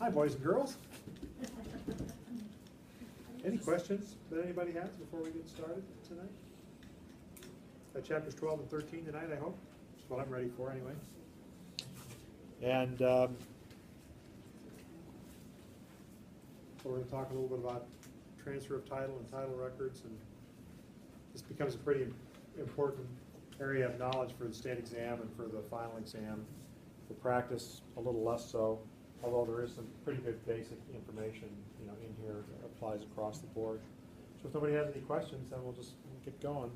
Hi, boys and girls. Any questions that anybody has before we get started tonight? Chapters 12 and 13 tonight, I hope. That's what I'm ready for anyway. And so we're going to talk a little bit about transfer of title and title records, and this becomes a pretty important area of knowledge for the state exam and for the final exam. For practice, a little less so, although there is some pretty good basic information, in here that applies across the board. So if nobody has any questions, then we'll get going.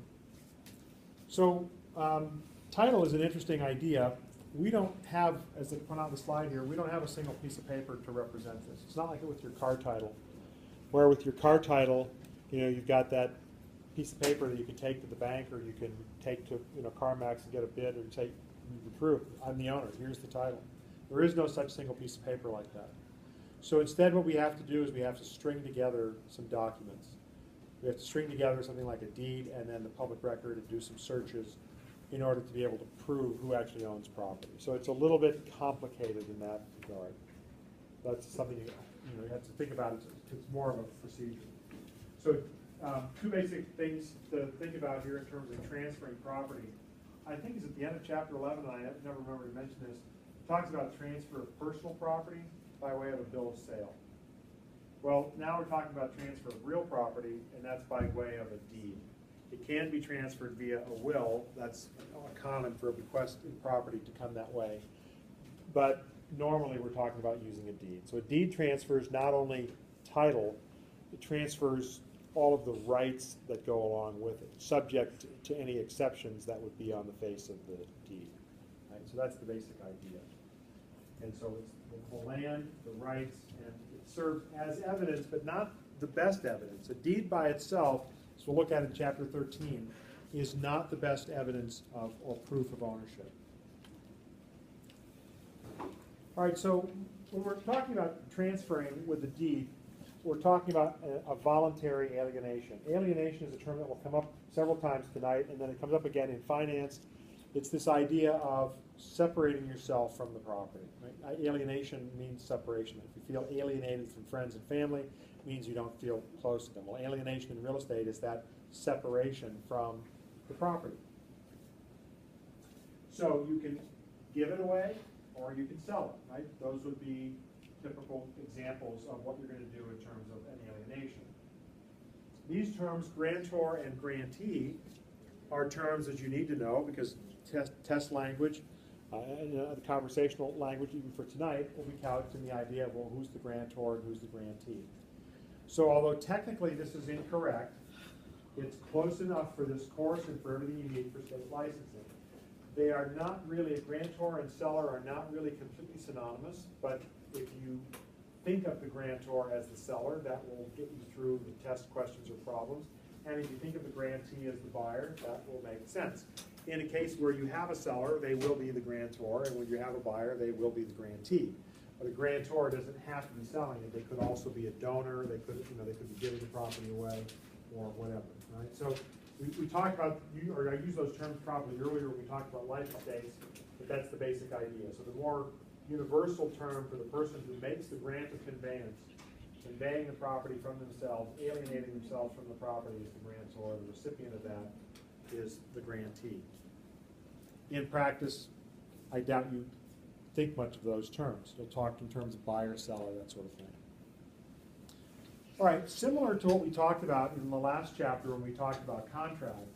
So title is an interesting idea. We don't have, as they put on the slide here, we don't have a single piece of paper to represent this. It's not like it with your car title, where with your car title, you've got that piece of paper that you can take to the bank, or you can take to CarMax and get a bid, or say, proof, I'm the owner, here's the title. There is no such single piece of paper like that. So instead what we have to do is we have to string together some documents. We have to string together something like a deed and then the public record and do some searches in order to be able to prove who actually owns property. So it's a little bit complicated in that regard. That's something you have to think about. It's more of a procedure. So two basic things to think about here in terms of transferring property. I think it's at the end of chapter 11, and I never remember to mention this. It talks about transfer of personal property by way of a bill of sale. Well, now we're talking about transfer of real property, and that's by way of a deed. It can be transferred via a will. That's common for a bequested property to come that way. But normally we're talking about using a deed. So a deed transfers not only title, it transfers all of the rights that go along with it, subject to any exceptions that would be on the face of the deed. Right? So that's the basic idea. And so it's the land, the rights, and it serves as evidence, but not the best evidence. A deed by itself, as we'll look at in chapter 13, is not the best evidence of or proof of ownership. All right, so when we're talking about transferring with a deed, we're talking about a voluntary alienation. Alienation is a term that will come up several times tonight, and then it comes up again in finance. It's this idea of separating yourself from the property. Right? Alienation means separation. If you feel alienated from friends and family, it means you don't feel close to them. Well, alienation in real estate is that separation from the property. So you can give it away or you can sell it. Right? Those would be typical examples of what you're going to do in terms of an alienation. These terms, grantor and grantee, are terms that you need to know because test language and the conversational language, even for tonight, will be couched in the idea of, well, who's the grantor and who's the grantee. So although technically this is incorrect, it's close enough for this course and for everything you need for state licensing. They are not really, a grantor and seller are not really completely synonymous, but if you think of the grantor as the seller, that will get you through the test questions or problems. And if you think of the grantee as the buyer, that will make sense. In a case where you have a seller, they will be the grantor, and when you have a buyer, they will be the grantee. But a grantor doesn't have to be selling it. They could also be a donor. They could, they could be giving the property away, or whatever. Right? So we talked about, or I used those terms probably earlier when we talked about life estates, but that's the basic idea. So the more universal term for the person who makes the grant of conveyance, conveying the property from themselves, alienating themselves from the property, is the grantor. The recipient of that is the grantee. In practice, I doubt you think much of those terms. You'll talk in terms of buyer, seller, that sort of thing. All right, similar to what we talked about in the last chapter when we talked about contracts,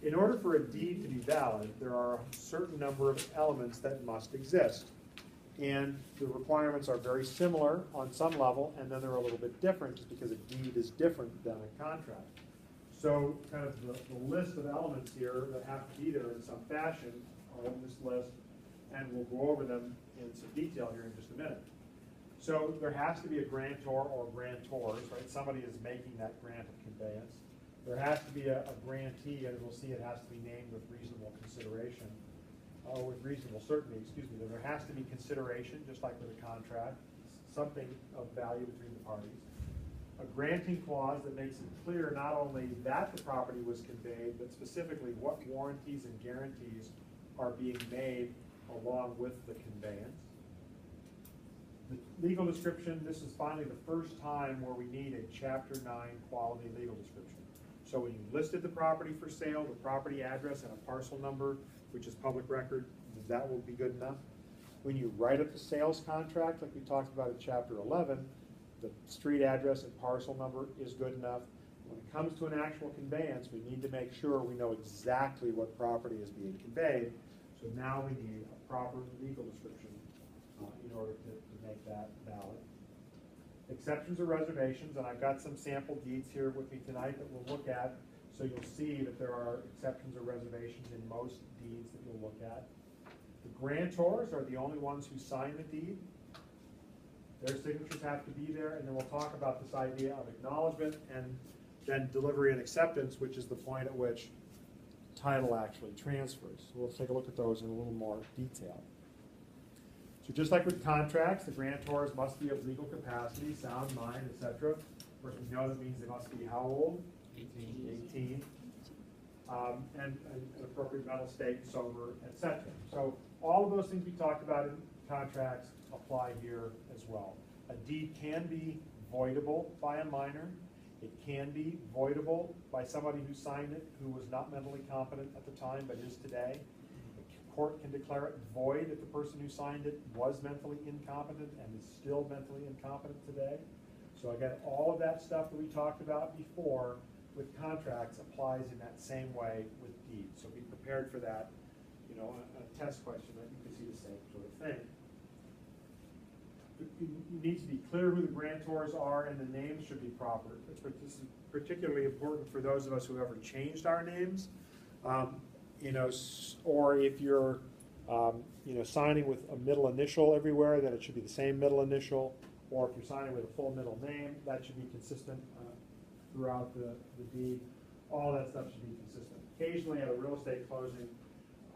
in order for a deed to be valid, there are a certain number of elements that must exist. And the requirements are very similar on some level, and then they're a little bit different just because a deed is different than a contract. So kind of the list of elements here that have to be there in some fashion are on this list, and we'll go over them in some detail here in just a minute. So there has to be a grantor or grantors, right? Somebody is making that grant of conveyance. There has to be a grantee, and we'll see it has to be named with reasonable consideration, or with reasonable certainty, excuse me. There has to be consideration, just like with a contract, something of value between the parties. A granting clause that makes it clear not only that the property was conveyed, but specifically what warranties and guarantees are being made along with the conveyance. The legal description, this is finally the first time where we need a Chapter 9 quality legal description. So when you listed the property for sale, the property address and a parcel number, which is public record, that will be good enough. When you write up the sales contract, like we talked about in Chapter 11, the street address and parcel number is good enough. When it comes to an actual conveyance, we need to make sure we know exactly what property is being conveyed. So now we need a proper legal description in order to make that valid. Exceptions or reservations, and I've got some sample deeds here with me tonight that we'll look at, so you'll see that there are exceptions or reservations in most deeds that you'll look at. The grantors are the only ones who sign the deed. Their signatures have to be there, and then we'll talk about this idea of acknowledgement and then delivery and acceptance, which is the point at which title actually transfers. So we'll take a look at those in a little more detail. So just like with contracts, the grantors must be of legal capacity, sound mind, etc. Of course, we know that means they must be how old? 18. And an appropriate mental state, sober, etc. So all of those things we talked about in contracts apply here as well. A deed can be voidable by a minor. It can be voidable by somebody who signed it who was not mentally competent at the time but is today. The court can declare it void if the person who signed it was mentally incompetent and is still mentally incompetent today. So again, all of that stuff that we talked about before with contracts applies in that same way with deeds. So be prepared for that, you know, a test question that you can see the same sort of thing. You need to be clear who the grantors are, and the names should be proper. This is particularly important for those of us who ever changed our names, you know, or if you're, you know, signing with a middle initial everywhere, then it should be the same middle initial, or if you're signing with a full middle name, that should be consistent throughout the deed. All that stuff should be consistent. Occasionally at a real estate closing,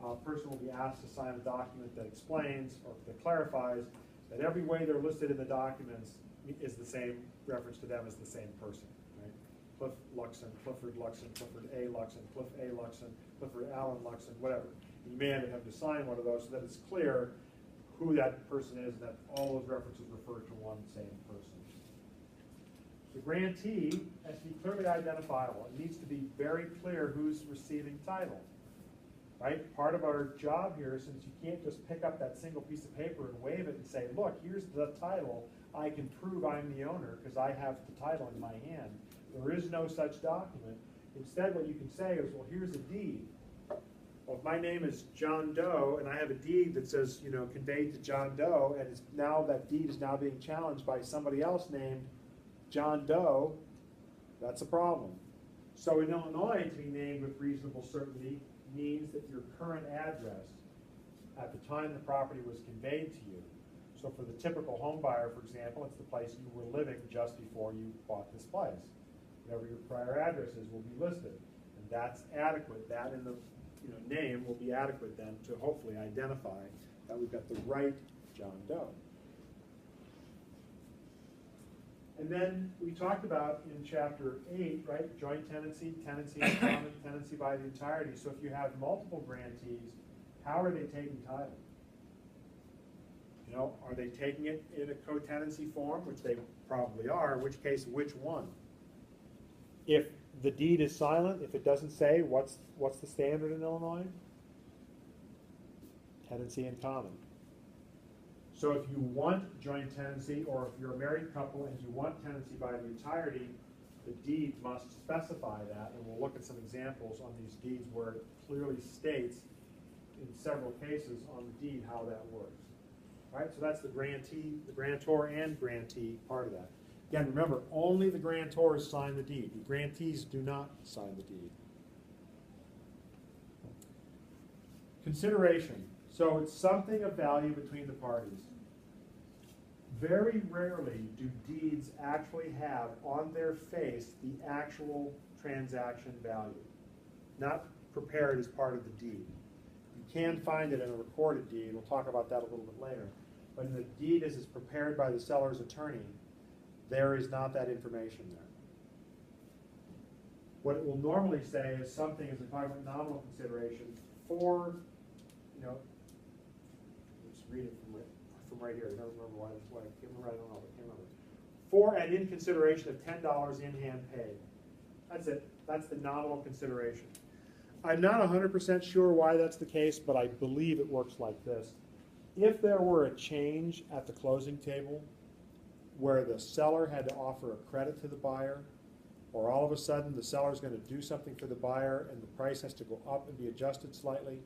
a person will be asked to sign a document that explains or that clarifies that every way they're listed in the documents is the same reference to them as the same person, right? Cliff Luxon, Clifford Luxon, Clifford A. Luxon, Cliff A. Luxon, Clifford Allen Luxon, whatever. You may end up having to sign one of those so that it's clear who that person is and that all those references refer to one same person. The grantee has to be clearly identifiable. It needs to be very clear who's receiving title. Right? Part of our job here, since you can't just pick up that single piece of paper and wave it and say, look, here's the title, I can prove I'm the owner because I have the title in my hand. There is no such document. Instead, what you can say is, well, here's a deed. Well, if my name is John Doe and I have a deed that says, you know, conveyed to John Doe, and it's now that deed is now being challenged by somebody else named John Doe, that's a problem. So in Illinois, to be named with reasonable certainty means that your current address at the time the property was conveyed to you. So for the typical home buyer, for example, it's the place you were living just before you bought this place. Whatever your prior address is will be listed, and that's adequate. That in the name will be adequate then to hopefully identify that we've got the right John Doe. And then we talked about in Chapter 8, right, joint tenancy, tenancy in common, tenancy by the entirety. So if you have multiple grantees, how are they taking title? You know, are they taking it in a co-tenancy form, which they probably are, in which case, which one? If the deed is silent, if it doesn't say what's the standard in Illinois? Tenancy in common. So if you want joint tenancy, or if you're a married couple and you want tenancy by the entirety, the deed must specify that, and we'll look at some examples on these deeds where it clearly states in several cases on the deed how that works. All right, so that's the grantee, the grantor and grantee part of that. Again, remember, only the grantors sign the deed. The grantees do not sign the deed. Consideration. So it's something of value between the parties. Very rarely do deeds actually have on their face the actual transaction value, not prepared as part of the deed. You can find it in a recorded deed. We'll talk about that a little bit later. But in the deed as it's prepared by the seller's attorney, there is not that information there. What it will normally say is something, as we talk about nominal consideration, for, let's read it from from right here. I don't remember why. I can't remember. I don't know. I can't remember. For and in consideration of $10 in hand paid. That's it. That's the nominal consideration. I'm not 100% sure why that's the case, but I believe it works like this. If there were a change at the closing table where the seller had to offer a credit to the buyer, or all of a sudden the seller's going to do something for the buyer and the price has to go up and be adjusted slightly,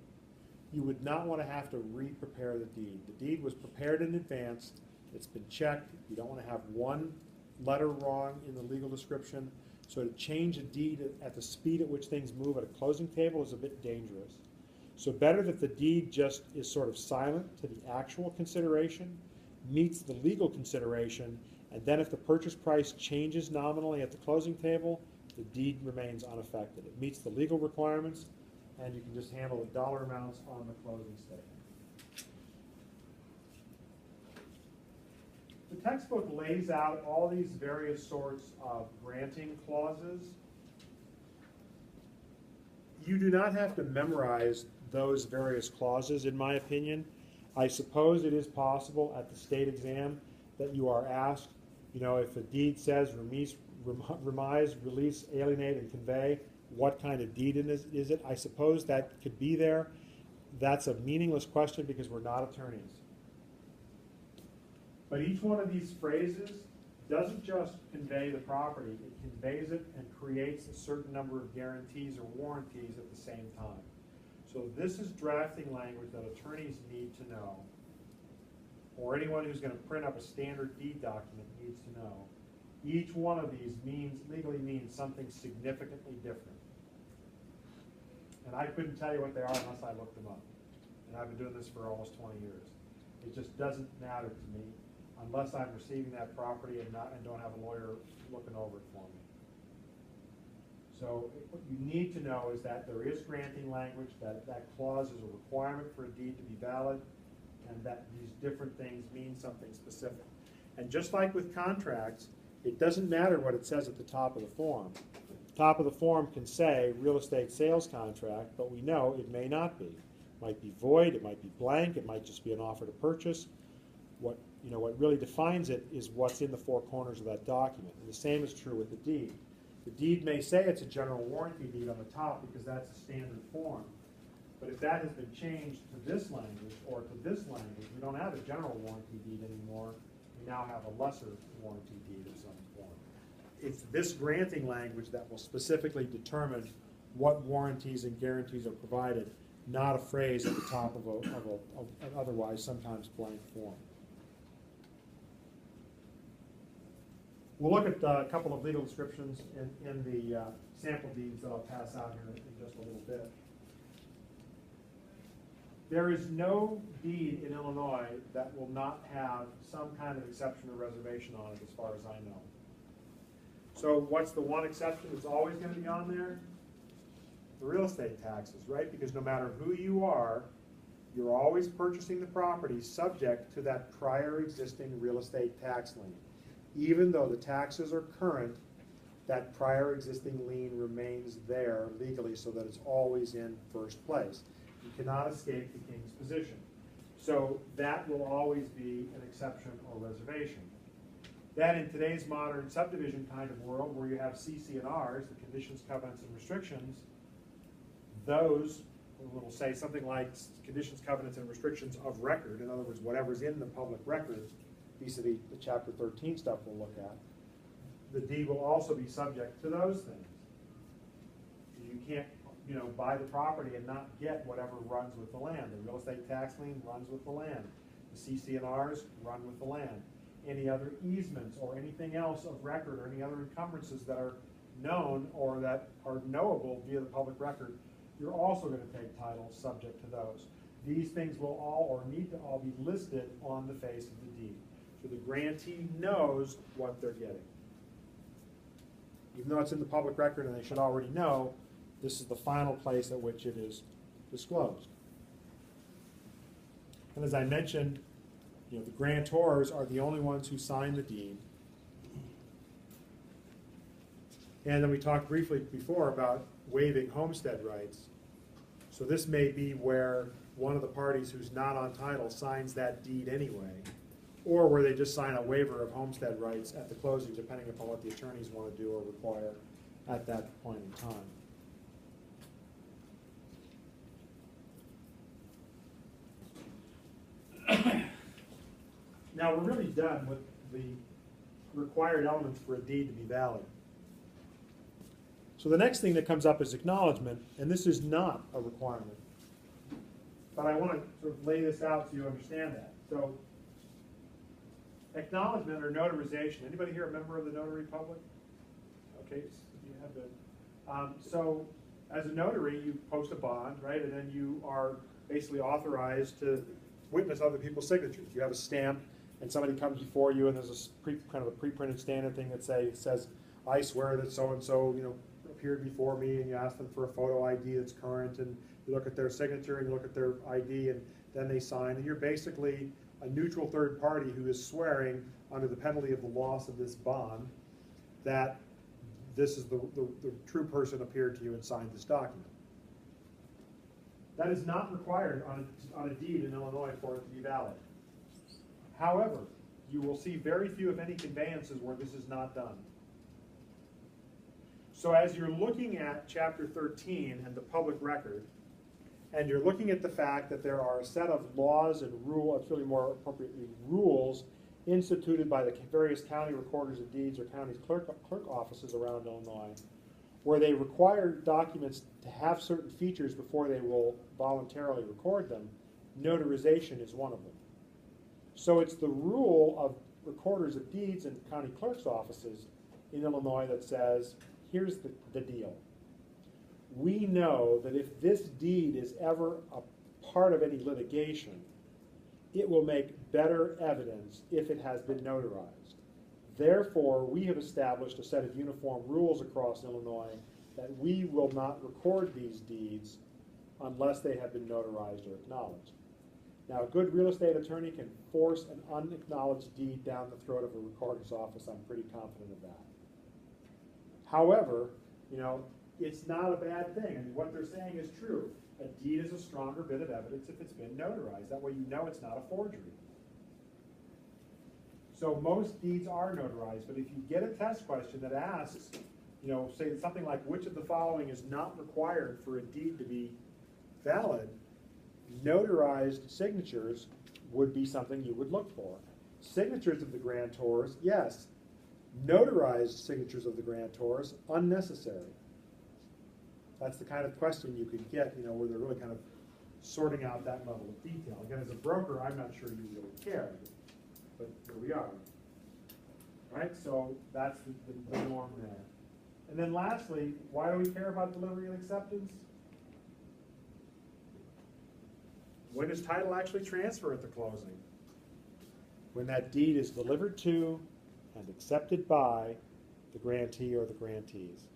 you would not want to have to re-prepare the deed. The deed was prepared in advance. It's been checked. You don't want to have one letter wrong in the legal description. So to change a deed at the speed at which things move at a closing table is a bit dangerous. So better that the deed just is sort of silent to the actual consideration, meets the legal consideration, and then if the purchase price changes nominally at the closing table, the deed remains unaffected. It meets the legal requirements, and you can just handle the dollar amounts on the closing statement. The textbook lays out all these various sorts of granting clauses. You do not have to memorize those various clauses, in my opinion. I suppose it is possible at the state exam that you are asked, if a deed says remise, release, alienate, and convey, what kind of deed is it? I suppose that could be there. That's a meaningless question because we're not attorneys. But each one of these phrases doesn't just convey the property, it conveys it and creates a certain number of guarantees or warranties at the same time. So this is drafting language that attorneys need to know, or anyone who's going to print up a standard deed document needs to know. Each one of these legally means something significantly different. And I couldn't tell you what they are unless I looked them up. And I've been doing this for almost 20 years. It just doesn't matter to me unless I'm receiving that property and don't have a lawyer looking over it for me. So what you need to know is that there is granting language, that clause is a requirement for a deed to be valid, and that these different things mean something specific. And just like with contracts, it doesn't matter what it says at the top of the form. The top of the form can say real estate sales contract, but we know it may not be. It might be void, it might be blank, it might just be an offer to purchase. What really defines it is what's in the four corners of that document. And the same is true with the deed. The deed may say it's a general warranty deed on the top because that's a standard form. But if that has been changed to this language or to this language, we don't have a general warranty deed anymore. We now have a lesser warranty deed of some form. It's this granting language that will specifically determine what warranties and guarantees are provided, not a phrase at the top of an otherwise sometimes blank form. We'll look at a couple of legal descriptions in the sample deeds that I'll pass out here in just a little bit. There is no deed in Illinois that will not have some kind of exception or reservation on it as far as I know. So what's the one exception that's always going to be on there? The real estate taxes, right? Because no matter who you are, you're always purchasing the property subject to that prior existing real estate tax lien. Even though the taxes are current, that prior existing lien remains there legally so that it's always in first place. You cannot escape the king's position. So that will always be an exception or reservation. Then in today's modern subdivision kind of world where you have CC&Rs, the conditions, covenants, and restrictions, those will say something like conditions, covenants, and restrictions of record. In other words, whatever's in the public record, vis-a-vis the Chapter 13 stuff we'll look at. The deed will also be subject to those things. You can't, buy the property and not get whatever runs with the land. The real estate tax lien runs with the land. The CC&Rs run with the land. Any other easements or anything else of record or any other encumbrances that are known or that are knowable via the public record, you're also going to take title subject to those. These things will all or need to all be listed on the face of the deed. So the grantee knows what they're getting. Even though it's in the public record and they should already know, this is the final place at which it is disclosed. And as I mentioned, the grantors are the only ones who sign the deed. And then we talked briefly before about waiving homestead rights. So this may be where one of the parties who's not on title signs that deed anyway. or where they just sign a waiver of homestead rights at the closing, depending upon what the attorneys want to do or require at that point in time. Now, we're really done with the required elements for a deed to be valid. So the next thing that comes up is acknowledgement, and this is not a requirement. But I want to sort of lay this out so you understand that. So acknowledgement or notarization. Anybody here a member of the notary public? Okay, so you have the. So as a notary, you post a bond, right, and then you are basically authorized to witness other people's signatures. You have a stamp, and somebody comes before you, and there's a kind of a pre-printed standard thing that says, "I swear that so and so, appeared before me," and you ask them for a photo ID that's current, and you look at their signature and you look at their ID, and then they sign, and you're basically a neutral third party who is swearing under the penalty of the loss of this bond that this is the true person appeared to you and signed this document. That is not required on a deed in Illinois for it to be valid. However, you will see very few, if any, conveyances where this is not done. So as you're looking at Chapter 13 and the public record, and you're looking at the fact that there are a set of laws and rules, really more appropriately rules, instituted by the various county recorders of deeds or county clerk offices around Illinois, where they require documents to have certain features before they will voluntarily record them, notarization is one of them. So it's the rule of recorders of deeds and county clerk's offices in Illinois that says, here's the deal. We know that if this deed is ever a part of any litigation, it will make better evidence if it has been notarized. Therefore, we have established a set of uniform rules across Illinois that we will not record these deeds unless they have been notarized or acknowledged. Now, a good real estate attorney can force an unacknowledged deed down the throat of a recorder's office. I'm pretty confident of that. However, it's not a bad thing. I mean, what they're saying is true. A deed is a stronger bit of evidence if it's been notarized. That way you know it's not a forgery. So most deeds are notarized, but if you get a test question that asks, say something like, which of the following is not required for a deed to be valid, notarized signatures would be something you would look for. Signatures of the grantors, yes. Notarized signatures of the grantors, unnecessary. That's the kind of question you could get, where they're really kind of sorting out that level of detail. Again, as a broker, I'm not sure you really care, but here we are. Right, so that's the norm there. And then lastly, why do we care about delivery and acceptance? When does title actually transfer at the closing? When that deed is delivered to and accepted by the grantee or the grantees.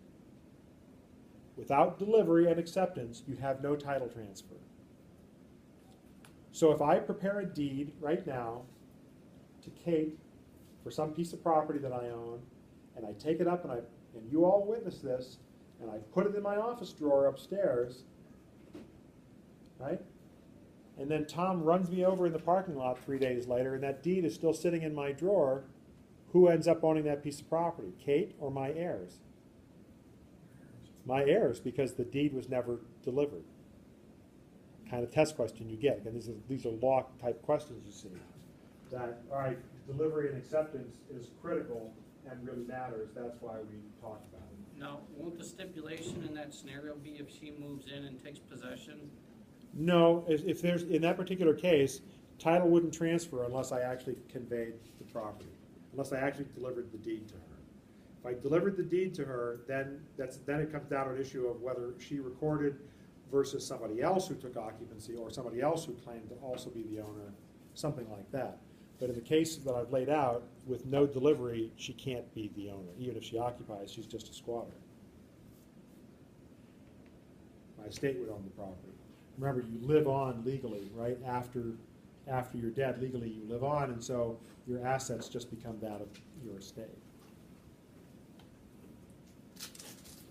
Without delivery and acceptance, you have no title transfer. So if I prepare a deed right now to Kate for some piece of property that I own, and I take it up and you all witness this, and I put it in my office drawer upstairs, right? And then Tom runs me over in the parking lot 3 days later, and that deed is still sitting in my drawer. Who ends up owning that piece of property, Kate or my heirs? My heirs, because the deed was never delivered. Kind of test question you get. And these are law type questions you see. That, all right, delivery and acceptance is critical and really matters. That's why we talk about it. Now, won't the stipulation in that scenario be if she moves in and takes possession? No, if there's, in that particular case, title wouldn't transfer unless I actually conveyed the property, unless I actually delivered the deed to her. If I delivered the deed to her, then it comes down to an issue of whether she recorded versus somebody else who took occupancy or somebody else who claimed to also be the owner, something like that. But in the case that I've laid out, with no delivery, she can't be the owner. Even if she occupies, she's just a squatter. My estate would own the property. Remember, you live on legally, right? After you're dead, legally you live on, and so your assets just become that of your estate.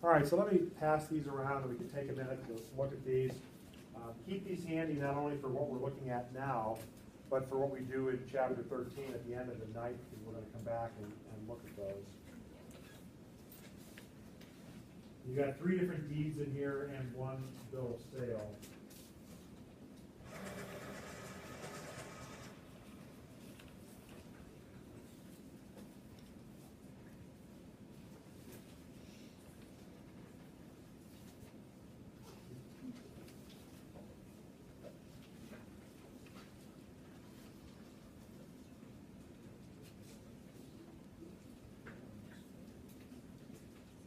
All right, so let me pass these around and we can take a minute to look at these. Keep these handy not only for what we're looking at now, But for what we do in chapter 13 at the end of the night, we're going to come back and look at those. You got 3 different deeds in here and 1 bill of sale.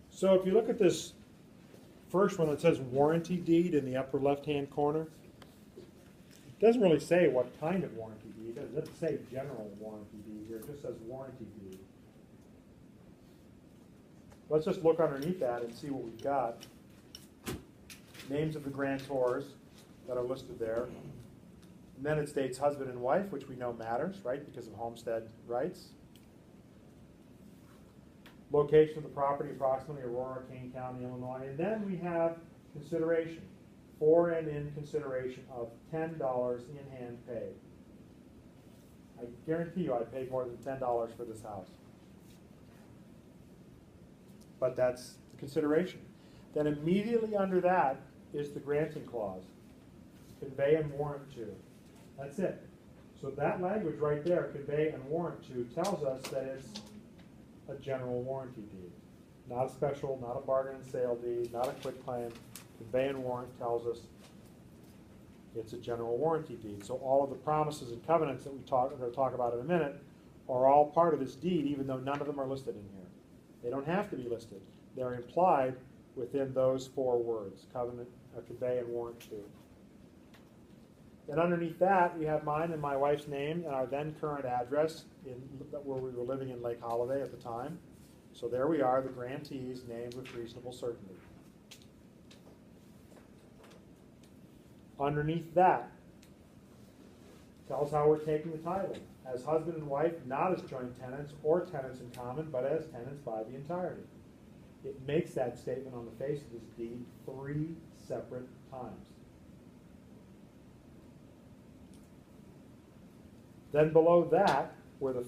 So if you look at this first one that says warranty deed in the upper left-hand corner, it doesn't really say what kind of warranty deed. It doesn't say general warranty deed here. It just says warranty deed. Let's just look underneath that and see what we've got. Names of the grantors that are listed there. And then it states husband and wife, which we know matters, right, because of homestead rights. Location of the property, approximately Aurora, Kane County, Illinois. And then we have consideration, for and in consideration of $10 in hand paid. I guarantee you I paid more than $10 for this house. But that's the consideration. Then immediately under that is the granting clause, convey and warrant to. That's it. So that language right there, convey and warrant to, tells us that it's a general warranty deed. Not a special, not a bargain and sale deed, not a quitclaim. Convey and warrant tells us it's a general warranty deed. So all of the promises and covenants that we're going to talk about in a minute are all part of this deed, even though none of them are listed in here. They don't have to be listed. They're implied within those 4 words, covenant, convey, and warrant to. Then underneath that, we have mine and my wife's name and our then current address where we were living in Lake Holiday at the time. So there we are, the grantees named with reasonable certainty. Underneath that, tells how we're taking the title. As husband and wife, not as joint tenants or tenants in common, but as tenants by the entirety. It makes that statement on the face of this deed 3 separate times. Then below that, where the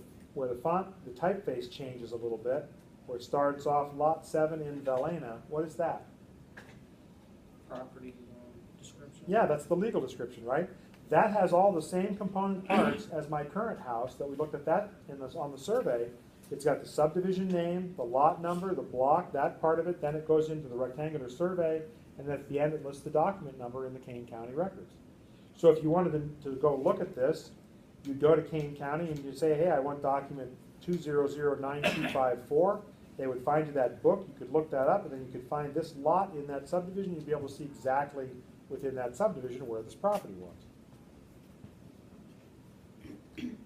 font, the typeface changes a little bit, where it starts off Lot 7 in Velena, what is that? Property description? Yeah, that's the legal description, right? That has all the same component parts as my current house that we looked at that on the survey. It's got the subdivision name, the lot number, the block, that part of it, then it goes into the rectangular survey, and then at the end it lists the document number in the Kane County records. So if you wanted to go look at this, you go to Kane County and you say, hey, I want document 2009254. They would find you that book, you could look that up, and then you could find this lot in that subdivision. You'd be able to see exactly within that subdivision where this property was.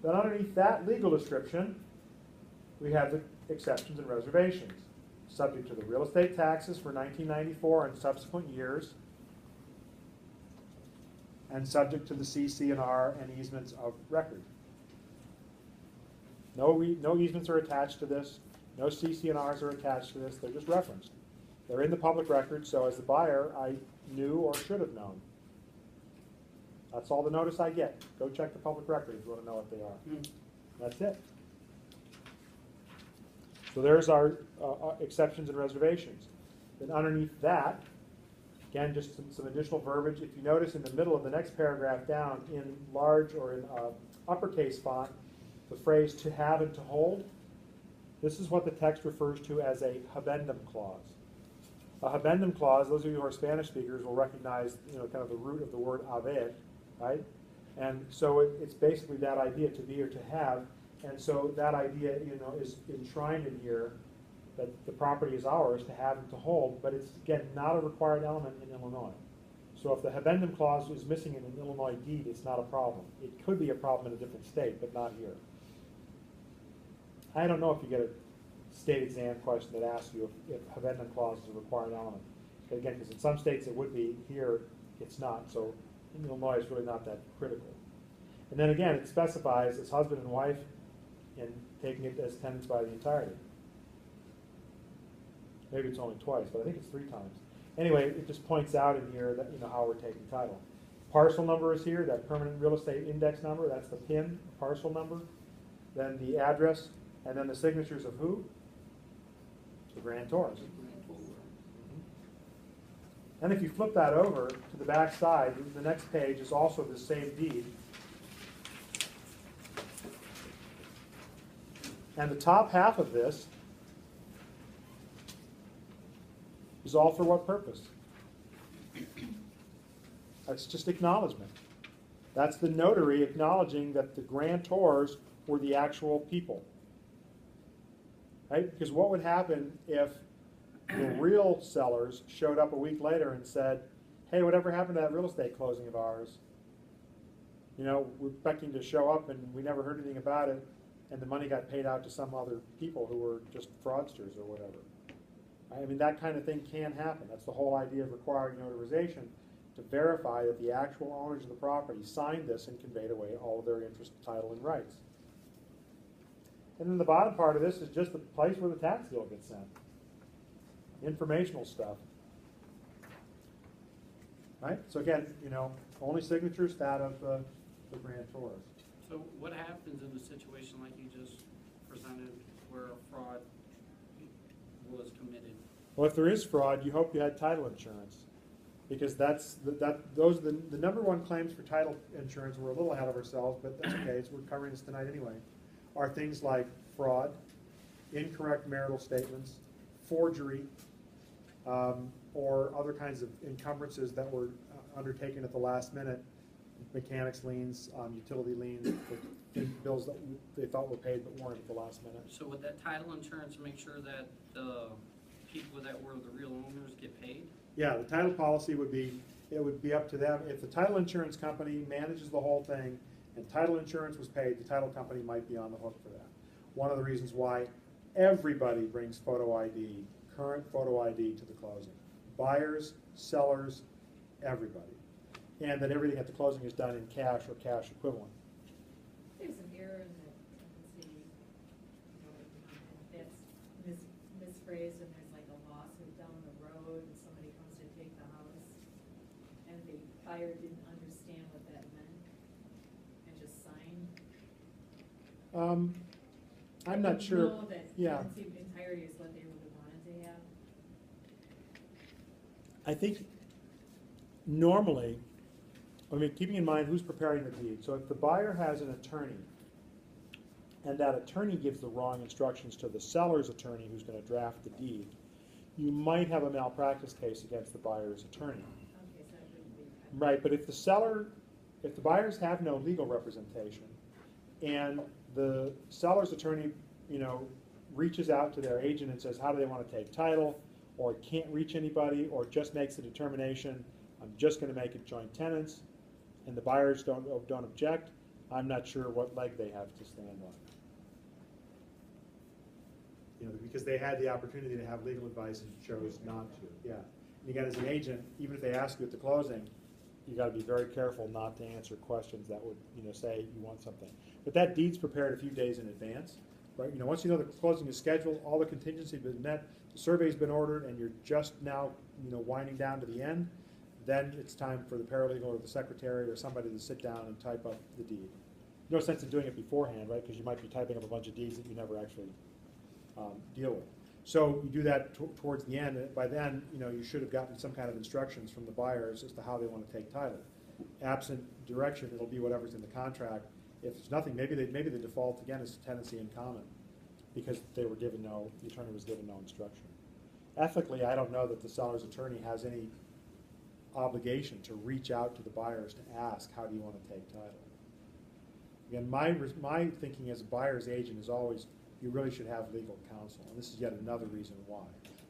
Then underneath that legal description, we have the exceptions and reservations. Subject to the real estate taxes for 1994 and subsequent years, and subject to the CC&R and easements of record. No easements are attached to this. No CC&Rs are attached to this. They're just referenced. They're in the public record, so as the buyer, I knew or should have known. That's all the notice I get. Go check the public record if you want to know what they are. That's it. So there's our exceptions and reservations. Then underneath that, again, just some additional verbiage. If you notice in the middle of the next paragraph down, in large or in uppercase font, the phrase to have and to hold, this is what the text refers to as a habendum clause. A habendum clause, those of you who are Spanish speakers will recognize, kind of the root of the word haber, right? And so it's basically that idea, to be or to have. And so that idea, is enshrined in here, that the property is ours to have and to hold, but it's, again, not a required element in Illinois. So if the habendum clause is missing in an Illinois deed, it's not a problem. It could be a problem in a different state, but not here. I don't know if you get a state exam question that asks you if habendum clause is a required element. Again, because in some states it would be, here it's not, so in Illinois it's really not that critical. And then again, it specifies as husband and wife and taking it as tenants by the entirety. Maybe it's only twice, but I think it's 3 times. Anyway, it just points out in here that how we're taking title. parcel number is here, that permanent real estate index number, that's the PIN, parcel number. Then the address, and then the signatures of who? The grantors. And if you flip that over to the back side, the next page is also the same deed. And the top half of this is all for what purpose? That's just acknowledgement. That's the notary acknowledging that the grantors were the actual people. Right? Because what would happen if the real sellers showed up a week later and said, hey, whatever happened to that real estate closing of ours? You know, we're expecting to show up and we never heard anything about it, and the money got paid out to some other people who were just fraudsters or whatever. I mean, that kind of thing can happen. That's the whole idea of requiring notarization, to verify that the actual owners of the property signed this and conveyed away all of their interest, title, and rights. And then the bottom part of this is just the place where the tax bill gets sent. Informational stuff. Right? So again, you know, only signatures that of the grantors. So what happens in a situation like you just presented where a fraud was committed? Well, if there is fraud, you hope you had title insurance, because those are the number one claims for title insurance. We're a little ahead of ourselves, but that's okay. We're covering this tonight anyway. Are things like fraud, incorrect marital statements, forgery, or other kinds of encumbrances that were undertaken at the last minute, mechanics liens, utility liens, bills that they thought were paid but weren't at the last minute. So would that title insurance make sure that the people that were the real owners get paid? Yeah, the title policy would be, it would be up to them. If the title insurance company manages the whole thing and title insurance was paid, the title company might be on the hook for that. One of the reasons why everybody brings photo ID, current photo ID to the closing. Buyers, sellers, everybody. And that everything at the closing is done in cash or cash equivalent. There's an error in the tenancy, you know, that's misphrased, and there's like a lawsuit down the road, and somebody comes to take the house, and the buyer didn't understand what that meant, and just signed. I'm not sure. Know that Yeah. tenancy entirety is what they really wanted to have. I think normally, I mean, keeping in mind who's preparing the deed. So if the buyer has an attorney, and that attorney gives the wrong instructions to the seller's attorney who's going to draft the deed, you might have a malpractice case against the buyer's attorney. Okay, so it wouldn't be. Right, but if the buyers have no legal representation, and the seller's attorney, you know, reaches out to their agent and says, how do they want to take title, or can't reach anybody, or just makes the determination, I'm just going to make it joint tenants, and the buyers don't object, I'm not sure what leg they have to stand on. You know, because they had the opportunity to have legal advice and chose not to. Yeah. And again, as an agent, even if they ask you at the closing, you got to be very careful not to answer questions that would, you know, say you want something. But that deed's prepared a few days in advance, right? You know, once you know the closing is scheduled, all the contingency has been met, the survey's been ordered, and you're just now, you know, winding down to the end, then it's time for the paralegal or the secretary or somebody to sit down and type up the deed. No sense in doing it beforehand, right? Because you might be typing up a bunch of deeds that you never actually deal with. So you do that towards the end, and by then, you know, you should have gotten some kind of instructions from the buyers as to how they want to take title. Absent direction, it'll be whatever's in the contract. If there's nothing, maybe the default again is tenancy in common, because they were given the attorney was given no instruction. Ethically, I don't know that the seller's attorney has any obligation to reach out to the buyers to ask, how do you want to take title? Again, my thinking as a buyer's agent is always, you really should have legal counsel, and this is yet another reason why.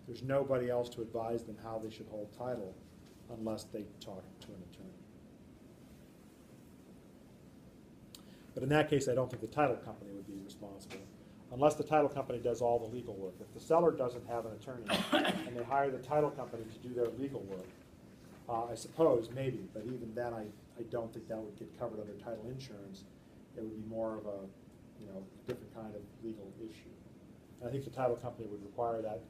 There's nobody else to advise them how they should hold title unless they talk to an attorney. But in that case, I don't think the title company would be responsible, unless the title company does all the legal work. If the seller doesn't have an attorney and they hire the title company to do their legal work, I suppose, maybe, but even then, I don't think that would get covered under title insurance. It would be more of a, you know, different kind of legal issue. And I think the title company would require that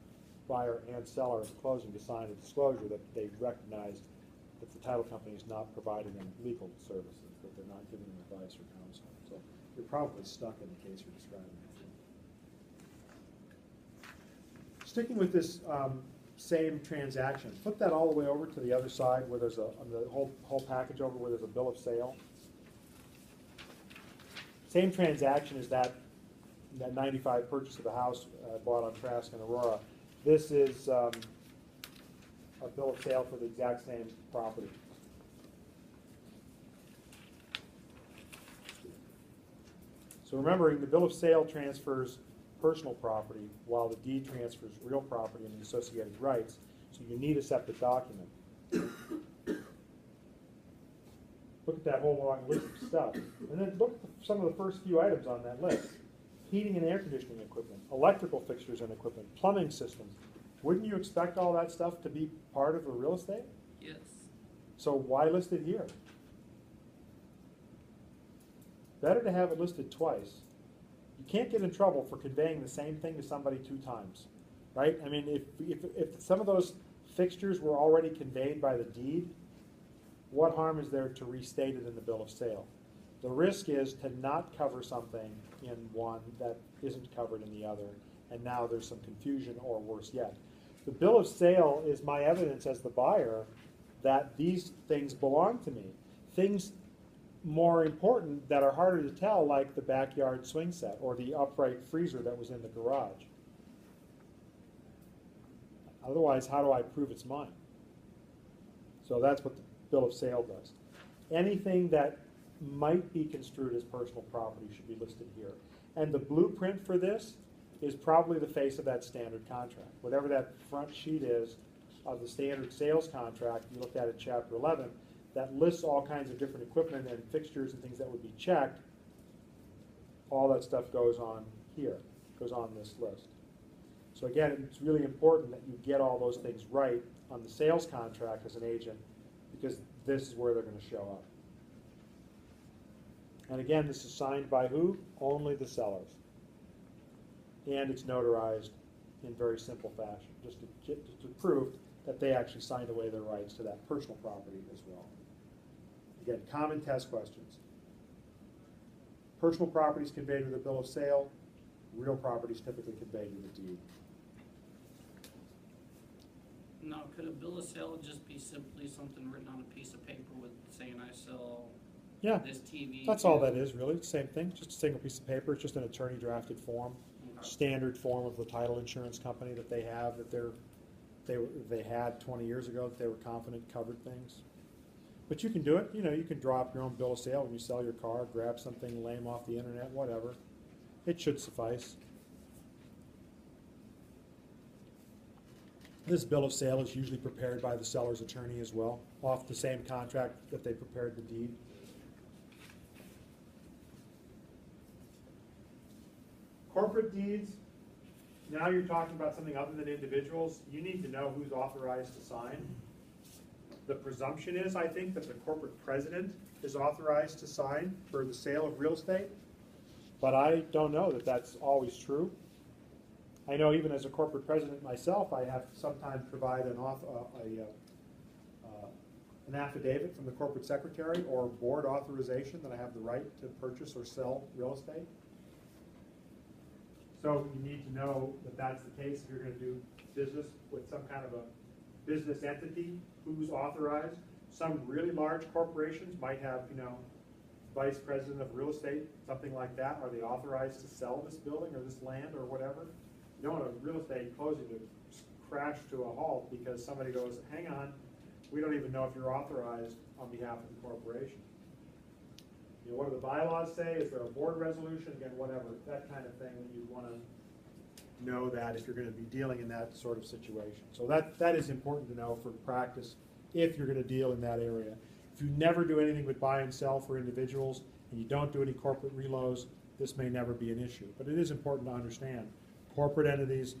buyer and seller at the closing to sign a disclosure that they recognized if the title company is not providing them legal services, that they're not giving them advice or counsel. So you're probably stuck in the case you're describing. Sticking with this same transaction, flip that all the way over to the other side where there's on the whole package over where there's a bill of sale. Same transaction as that 95 purchase of the house bought on Trask and Aurora. This is a bill of sale for the exact same property. So remembering, the bill of sale transfers personal property while the deed transfers real property and the associated rights. So you need a separate document. Look at that whole long list of stuff. And then look at some of the first few items on that list. Heating and air conditioning equipment, electrical fixtures and equipment, plumbing systems. Wouldn't you expect all that stuff to be part of a real estate? Yes. So why list it here? Better to have it listed twice. You can't get in trouble for conveying the same thing to somebody 2 times, right? I mean, if some of those fixtures were already conveyed by the deed, what harm is there to restate it in the bill of sale? The risk is to not cover something in one that isn't covered in the other, and now there's some confusion, or worse yet. The bill of sale is my evidence as the buyer that these things belong to me. Things more important that are harder to tell, like the backyard swing set or the upright freezer that was in the garage. Otherwise, how do I prove it's mine? So that's what the bill of sale does. Anything that might be construed as personal property should be listed here. And the blueprint for this is probably the face of that standard contract. Whatever that front sheet is of the standard sales contract you looked at in Chapter 11, that lists all kinds of different equipment and fixtures and things that would be checked. All that stuff goes on here, goes on this list. So again, it's really important that you get all those things right on the sales contract as an agent, because this is where they're going to show up. And again, this is signed by who? Only the sellers. And it's notarized in very simple fashion, just to prove that they actually signed away their rights to that personal property as well. Again, common test questions. Personal property is conveyed with a bill of sale. Real property is typically conveyed with a deed. Now, could a bill of sale just be simply something written on a piece of paper with saying I sell this TV? That's all that is, really. Same thing, just a single piece of paper. It's just an attorney drafted form, standard form of the title insurance company that they have, that they had 20 years ago, that they were confident covered things. But you can do it. You know, you can draw up your own bill of sale when you sell your car, grab something lame off the internet, whatever. It should suffice. This bill of sale is usually prepared by the seller's attorney as well, off the same contract that they prepared the deed. Corporate deeds, now you're talking about something other than individuals. You need to know who's authorized to sign. The presumption is, I think, that the corporate president is authorized to sign for the sale of real estate, but I don't know that that's always true. I know even as a corporate president myself, I have to sometimes provide an affidavit from the corporate secretary or board authorization that I have the right to purchase or sell real estate. So you need to know that that's the case if you're going to do business with some kind of a business entity, who's authorized. Some really large corporations might have, you know, vice president of real estate, something like that. Are they authorized to sell this building or this land or whatever? You don't want a real estate closing to crash to a halt because somebody goes, hang on, we don't even know if you're authorized on behalf of the corporation. You know, what do the bylaws say? Is there a board resolution? Again, whatever, that kind of thing that you'd want to know that if you're going to be dealing in that sort of situation. So that is important to know for practice if you're going to deal in that area. If you never do anything but buy and sell for individuals and you don't do any corporate relos, this may never be an issue. But it is important to understand corporate entities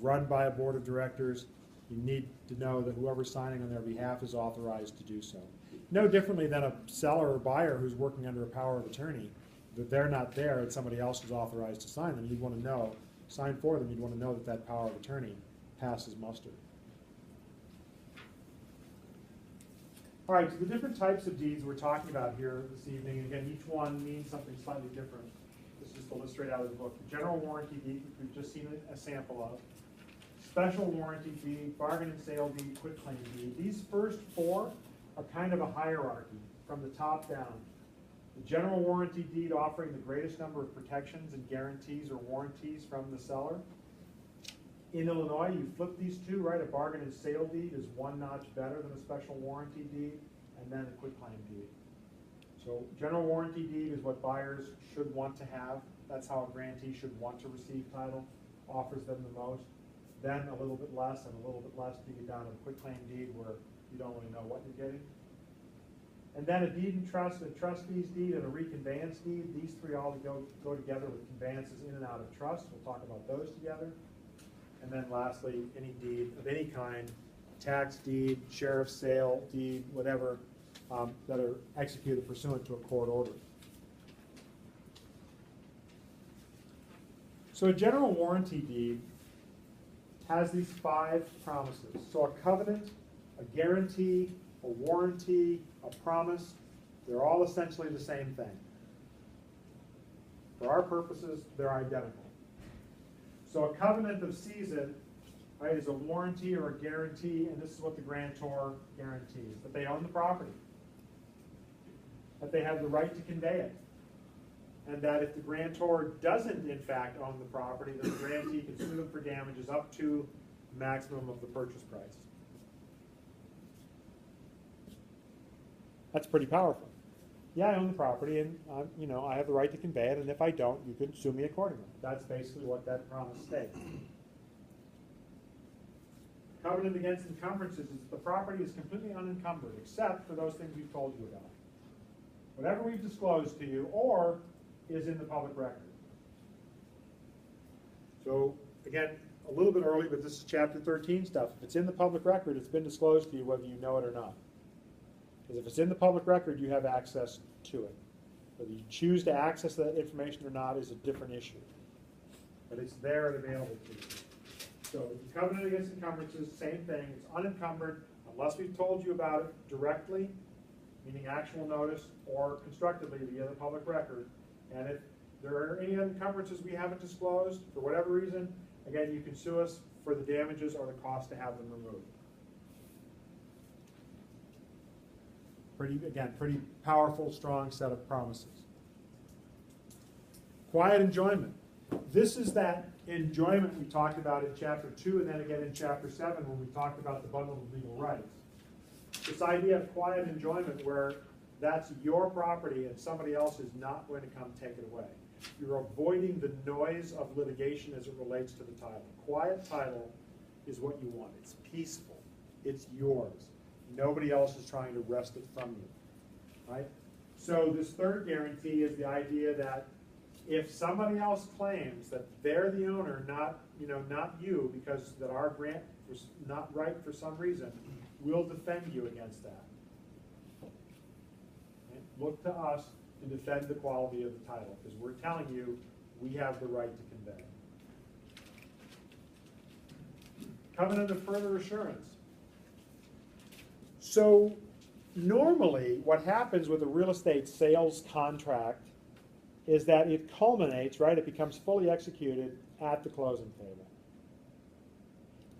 run by a board of directors, you need to know that whoever's signing on their behalf is authorized to do so. No differently than a seller or buyer who's working under a power of attorney, that they're not there and somebody else is authorized to sign them. You'd want to know, sign for them, you'd want to know that that power of attorney passes muster. All right, so the different types of deeds we're talking about here this evening, and again, each one means something slightly different. This is just a list straight out of the book. The general warranty deed, which we've just seen a sample of. Special warranty deed, bargain and sale deed, quitclaim deed. These first four are kind of a hierarchy from the top down. The general warranty deed offering the greatest number of protections and guarantees or warranties from the seller. In Illinois, you flip these two, right? A bargain and sale deed is one notch better than a special warranty deed, and then a quitclaim deed. So general warranty deed is what buyers should want to have. That's how a grantee should want to receive title, offers them the most. Then a little bit less and a little bit less to get down to a quitclaim deed where you don't really know what you're getting. And then a deed and trust, a trustee's deed, and a reconveyance deed. These three all go together with conveyances in and out of trust. We'll talk about those together. And then lastly, any deed of any kind, tax deed, sheriff's sale deed, whatever, that are executed pursuant to a court order. So a general warranty deed has these 5 promises. So a covenant, a guarantee, a warranty, a promise, they're all essentially the same thing. For our purposes, they're identical. So a covenant of season, right, is a warranty or a guarantee, and this is what the grantor guarantees, that they own the property, that they have the right to convey it, and that if the grantor doesn't in fact own the property, then the grantee can sue them for damages up to the maximum of the purchase price. That's pretty powerful. Yeah, I own the property, and I have the right to convey it, and if I don't, you can sue me accordingly. That's basically what that promise states. Covenant against encumbrances is that the property is completely unencumbered, except for those things we've told you about. Whatever we've disclosed to you, or is in the public record. So, again, a little bit early, but this is chapter 13 stuff. If it's in the public record, it's been disclosed to you whether you know it or not. Because if it's in the public record, you have access to it. Whether you choose to access that information or not is a different issue. But it's there and available to you. So the covenant against encumbrances, same thing. It's unencumbered unless we've told you about it directly, meaning actual notice, or constructively via the public record. And if there are any encumbrances we haven't disclosed, for whatever reason, again, you can sue us for the damages or the cost to have them removed. Pretty powerful, strong set of promises. Quiet enjoyment. This is that enjoyment we talked about in chapter 2 and then again in chapter 7 when we talked about the bundle of legal rights. This idea of quiet enjoyment where that's your property and somebody else is not going to come take it away. You're avoiding the noise of litigation as it relates to the title. Quiet title is what you want. It's peaceful. It's yours. Nobody else is trying to wrest it from you, right? So this third guarantee is the idea that if somebody else claims that they're the owner, not you, because that our grant was not right for some reason, we'll defend you against that. Okay? Look to us to defend the quality of the title, because we're telling you we have the right to convey. Covenant of further assurance. So normally what happens with a real estate sales contract is that it culminates, right? It becomes fully executed at the closing table.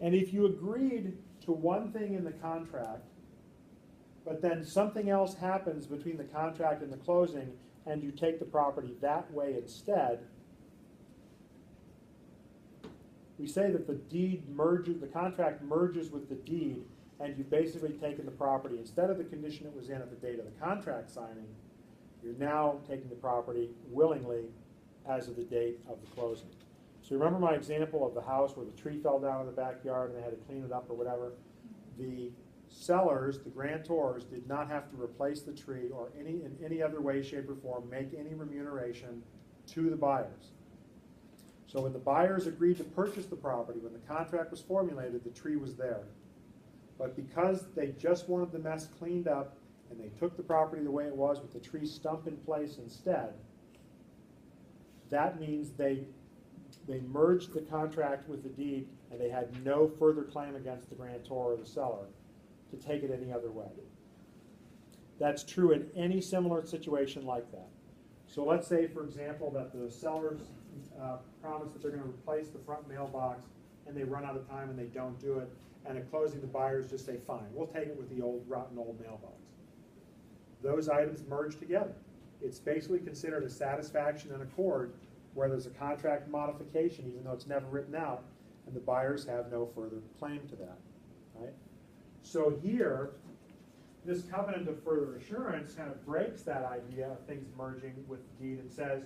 And if you agreed to one thing in the contract, but then something else happens between the contract and the closing, and you take the property that way instead, we say that the contract merges with the deed, and you've basically taken the property, instead of the condition it was in at the date of the contract signing, you're now taking the property willingly as of the date of the closing. So remember my example of the house where the tree fell down in the backyard and they had to clean it up or whatever? The sellers, the grantors, did not have to replace the tree or in any other way, shape, or form make any remuneration to the buyers. So when the buyers agreed to purchase the property, when the contract was formulated, the tree was there. But because they just wanted the mess cleaned up and they took the property the way it was with the tree stump in place instead, that means they merged the contract with the deed and they had no further claim against the grantor or the seller to take it any other way. That's true in any similar situation like that. So let's say, for example, that the sellers promise that they're going to replace the front mailbox, and they run out of time and they don't do it, and at closing the buyers just say, fine, we'll take it with the old rotten old mailbox. Those items merge together. It's basically considered a satisfaction and accord where there's a contract modification, even though it's never written out, and the buyers have no further claim to that. Right? So here, this covenant of further assurance kind of breaks that idea of things merging with the deed and says,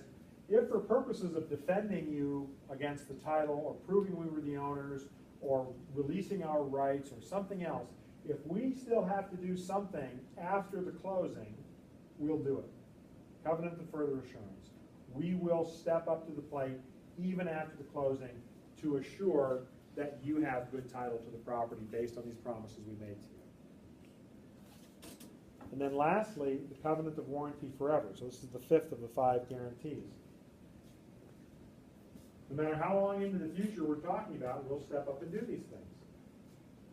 if for purposes of defending you against the title or proving we were the owners or releasing our rights or something else, if we still have to do something after the closing, we'll do it. Covenant of further assurance. We will step up to the plate even after the closing to assure that you have good title to the property based on these promises we made to you. And then lastly, the covenant of warranty forever. So this is the fifth of the 5 guarantees. No matter how long into the future we're talking about, we'll step up and do these things.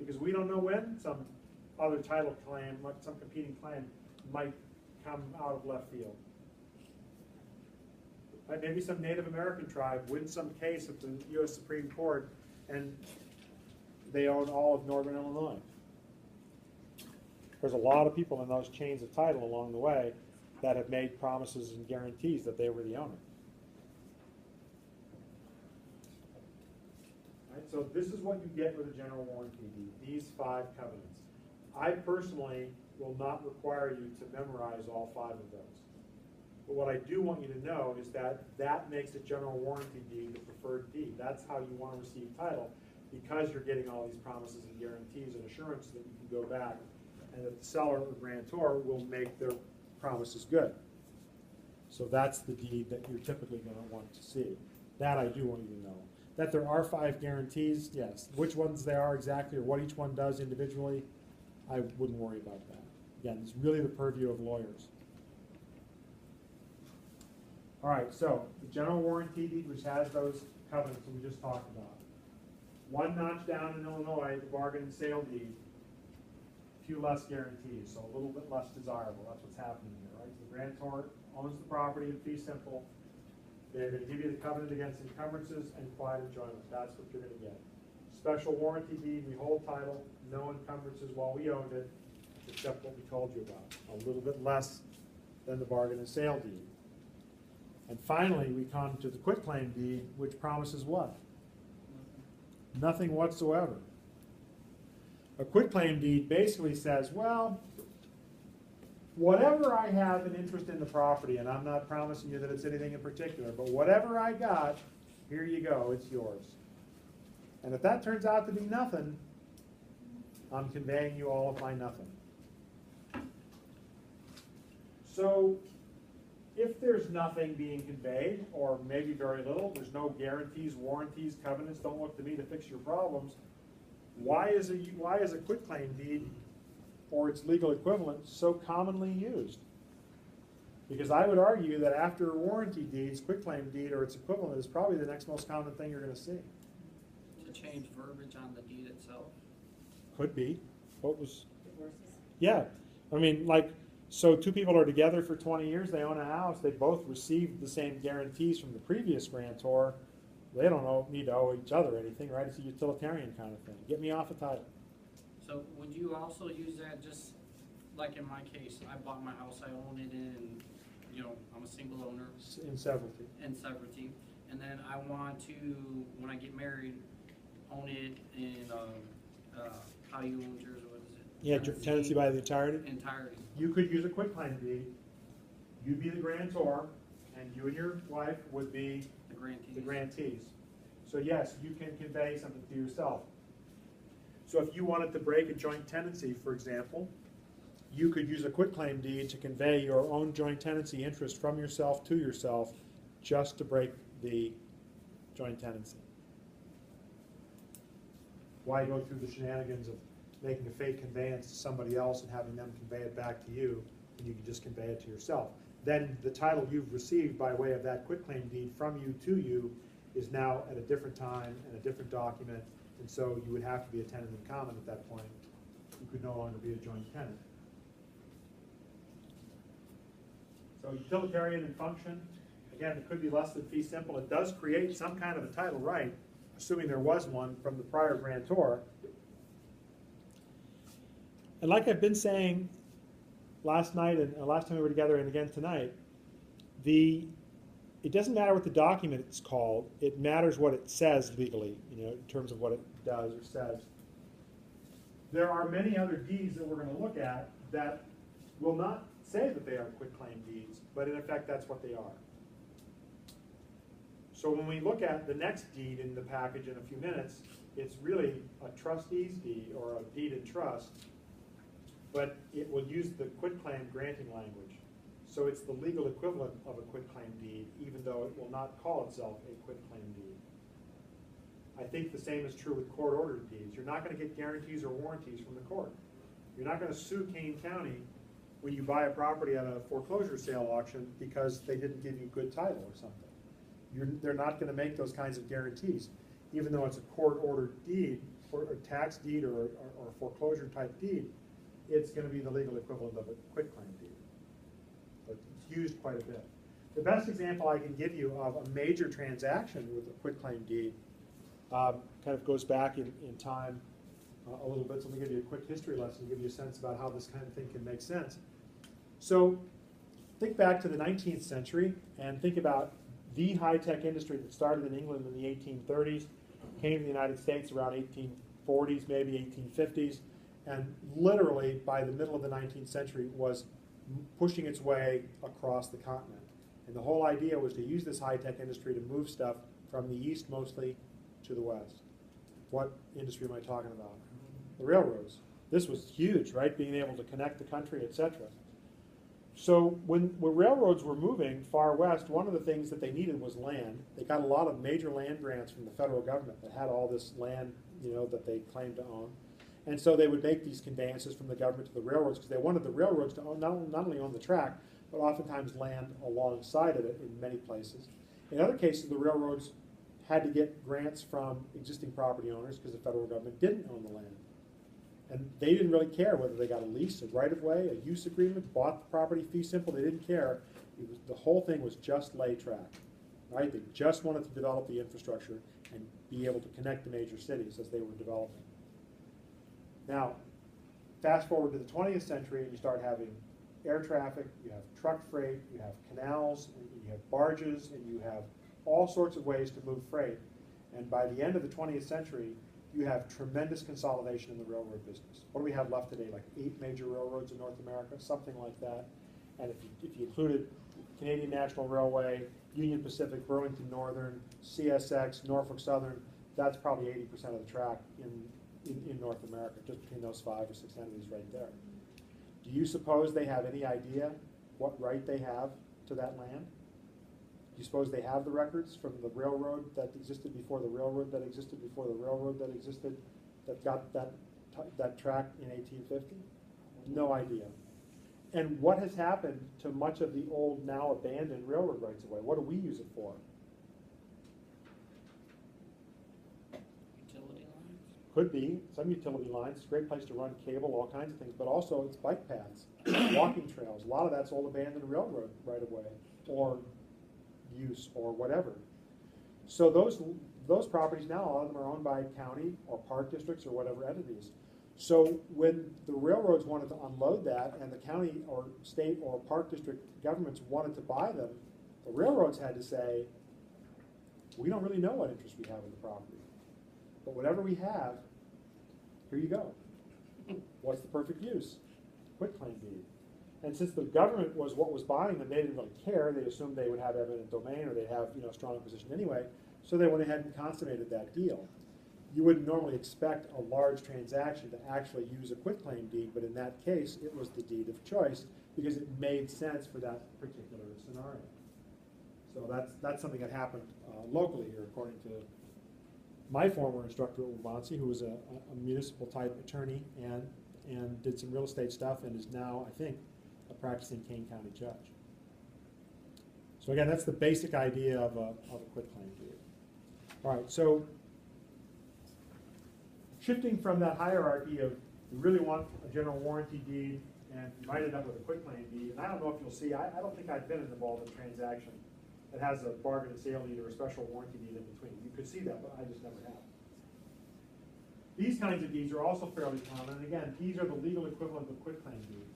Because we don't know when some other title claim, some competing claim, might come out of left field. Maybe some Native American tribe wins some case at the U.S. Supreme Court and they own all of Northern Illinois. There's a lot of people in those chains of title along the way that have made promises and guarantees that they were the owner. Right, so this is what you get with a general warranty deed, these 5 covenants. I personally will not require you to memorize all 5 of those. But what I do want you to know is that that makes a general warranty deed the preferred deed. That's how you want to receive title, because you're getting all these promises and guarantees and assurances that you can go back and that the seller or grantor will make their promises good. So that's the deed that you're typically going to want to see. That I do want you to know. That there are 5 guarantees, yes. Which ones they are exactly or what each one does individually, I wouldn't worry about that. Again, it's really the purview of lawyers. All right, so the general warranty deed, which has those covenants that we just talked about. One notch down in Illinois, the bargain and sale deed, a few less guarantees, so a little bit less desirable. That's what's happening here, right? The grantor owns the property in fee simple. They're going to give you the covenant against encumbrances and quiet enjoyment. That's what you're going to get. Special warranty deed, we hold title, no encumbrances while we owned it, except what we told you about. A little bit less than the bargain and sale deed. And finally, we come to the quitclaim deed, which promises what? Nothing whatsoever. A quitclaim deed basically says, well, whatever I have an interest in the property, and I'm not promising you that it's anything in particular, but whatever I got, here you go, it's yours. And if that turns out to be nothing, I'm conveying you all of my nothing. So if there's nothing being conveyed, or maybe very little, there's no guarantees, warranties, covenants, don't look to me to fix your problems, why is a quitclaim deed or its legal equivalent so commonly used? Because I would argue that after warranty deeds, quitclaim deed or its equivalent is probably the next most common thing you're going to see. To change verbiage on the deed itself? Could be. What was? Divorces. Yeah. I mean, like, so 2 people are together for 20 years, they own a house, they both received the same guarantees from the previous grantor. They don't need to owe each other anything, right? It's a utilitarian kind of thing. Get me off a title. So would you also use that just like in my case? I bought my house, I own it in, I'm a single owner. In severalty. In severalty. And then I want to, when I get married, own it in, how you own yours, what is it? Yeah, tenancy by the entirety. Entirety. You could use a quitclaim deed. You'd be the grantor, and you and your wife would be The the grantees. So yes, you can convey something to yourself. So if you wanted to break a joint tenancy, for example, you could use a quitclaim deed to convey your own joint tenancy interest from yourself to yourself just to break the joint tenancy. Why go through the shenanigans of making a fake conveyance to somebody else and having them convey it back to you, and you can just convey it to yourself? Then the title you've received by way of that quitclaim deed from you to you is now at a different time and a different document, and so you would have to be a tenant in common at that point. You could no longer be a joint tenant. So utilitarian in function, again, it could be less than fee simple. It does create some kind of a title right, assuming there was one from the prior grantor. And like I've been saying last night and last time we were together and again tonight, it doesn't matter what the document is called, it matters what it says legally, in terms of what it does or says. There are many other deeds that we're going to look at that will not say that they are quitclaim deeds, but in effect that's what they are. So when we look at the next deed in the package in a few minutes, it's really a trustee's deed or a deed in trust, but it will use the quitclaim granting language. So it's the legal equivalent of a quitclaim deed, even though it will not call itself a quitclaim deed. I think the same is true with court-ordered deeds. You're not going to get guarantees or warranties from the court. You're not going to sue Kane County when you buy a property at a foreclosure sale auction because they didn't give you good title or something. They're not going to make those kinds of guarantees, even though it's a court-ordered deed, or a tax deed or a foreclosure-type deed. It's going to be the legal equivalent of a quitclaim deed. But it's used quite a bit. The best example I can give you of a major transaction with a quitclaim deed kind of goes back in time a little bit. So let me give you a quick history lesson to give you a sense about how this kind of thing can make sense. So think back to the 19th century and think about the high-tech industry that started in England in the 1830s, came to the United States around 1840s, maybe 1850s, and literally by the middle of the 19th century was pushing its way across the continent. And the whole idea was to use this high-tech industry to move stuff from the east mostly to the west. What industry am I talking about? The railroads. This was huge, right? Being able to connect the country, etc. So when railroads were moving far west, one of the things that they needed was land. They got a lot of major land grants from the federal government that had all this land, that they claimed to own. And so they would make these conveyances from the government to the railroads because they wanted the railroads to own, not only own the track, but oftentimes land alongside of it in many places. In other cases, the railroads had to get grants from existing property owners because the federal government didn't own the land. And they didn't really care whether they got a lease, a right-of-way, a use agreement, bought the property fee simple. They didn't care. The whole thing was just lay track, right? They just wanted to develop the infrastructure and be able to connect the major cities as they were developing. Now, fast forward to the 20th century and you start having air traffic, you have truck freight, you have canals, and you have barges, and you have all sorts of ways to move freight. And by the end of the 20th century, you have tremendous consolidation in the railroad business. What do we have left today? Like 8 major railroads in North America, something like that. And if you included Canadian National Railway, Union Pacific, Burlington Northern, CSX, Norfolk Southern, that's probably 80% of the track in North America, just between those 5 or 6 entities right there. Do you suppose they have any idea what right they have to that land? Do you suppose they have the records from the railroad that existed before the railroad that existed before the railroad that existed that got that track in 1850? No idea. And what has happened to much of the old, now abandoned railroad rights of way? What do we use it for? Utility lines? Could be some utility lines. It's a great place to run cable, all kinds of things, but also it's bike paths, walking trails. A lot of that's old abandoned railroad right of way or use or whatever. So those properties now, a lot of them are owned by county or park districts or whatever entities. So when the railroads wanted to unload that and the county or state or park district governments wanted to buy them, the railroads had to say, we don't really know what interest we have in the property, but whatever we have, here you go. What's the perfect use? Quitclaim deed. And since the government was what was buying them, they didn't really care. They assumed they would have eminent domain or they'd have a strong position anyway. So they went ahead and consummated that deal. You wouldn't normally expect a large transaction to actually use a quitclaim deed, but in that case, it was the deed of choice because it made sense for that particular scenario. So that's something that happened locally here, according to my former instructor at Wabansi, who was a municipal type attorney and did some real estate stuff and is now, I think, a practicing Kane County judge. So again, that's the basic idea of a quitclaim deed. All right, so shifting from that hierarchy of you really want a general warranty deed and you might end up with a quitclaim deed, and I don't know if you'll see, I don't think I've been involved in a transaction that has a bargain and sale deed or a special warranty deed in between. You could see that, but I just never have. These kinds of deeds are also fairly common, and again, these are the legal equivalent of quitclaim deeds.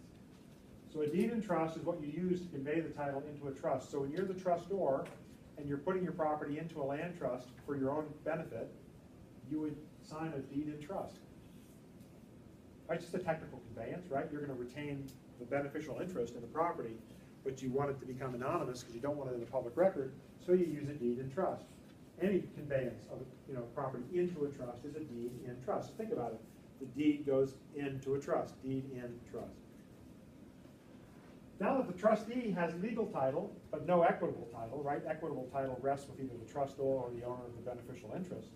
So a deed in trust is what you use to convey the title into a trust. So when you're the trustor and you're putting your property into a land trust for your own benefit, you would sign a deed in trust. Right, just a technical conveyance, right? You're going to retain the beneficial interest in the property, but you want it to become anonymous because you don't want it in the public record, so you use a deed in trust. Any conveyance of property into a trust is a deed in trust. So think about it. The deed goes into a trust, deed in trust. Now that the trustee has legal title, but no equitable title, right? Equitable title rests with either the trustor or the owner of the beneficial interest.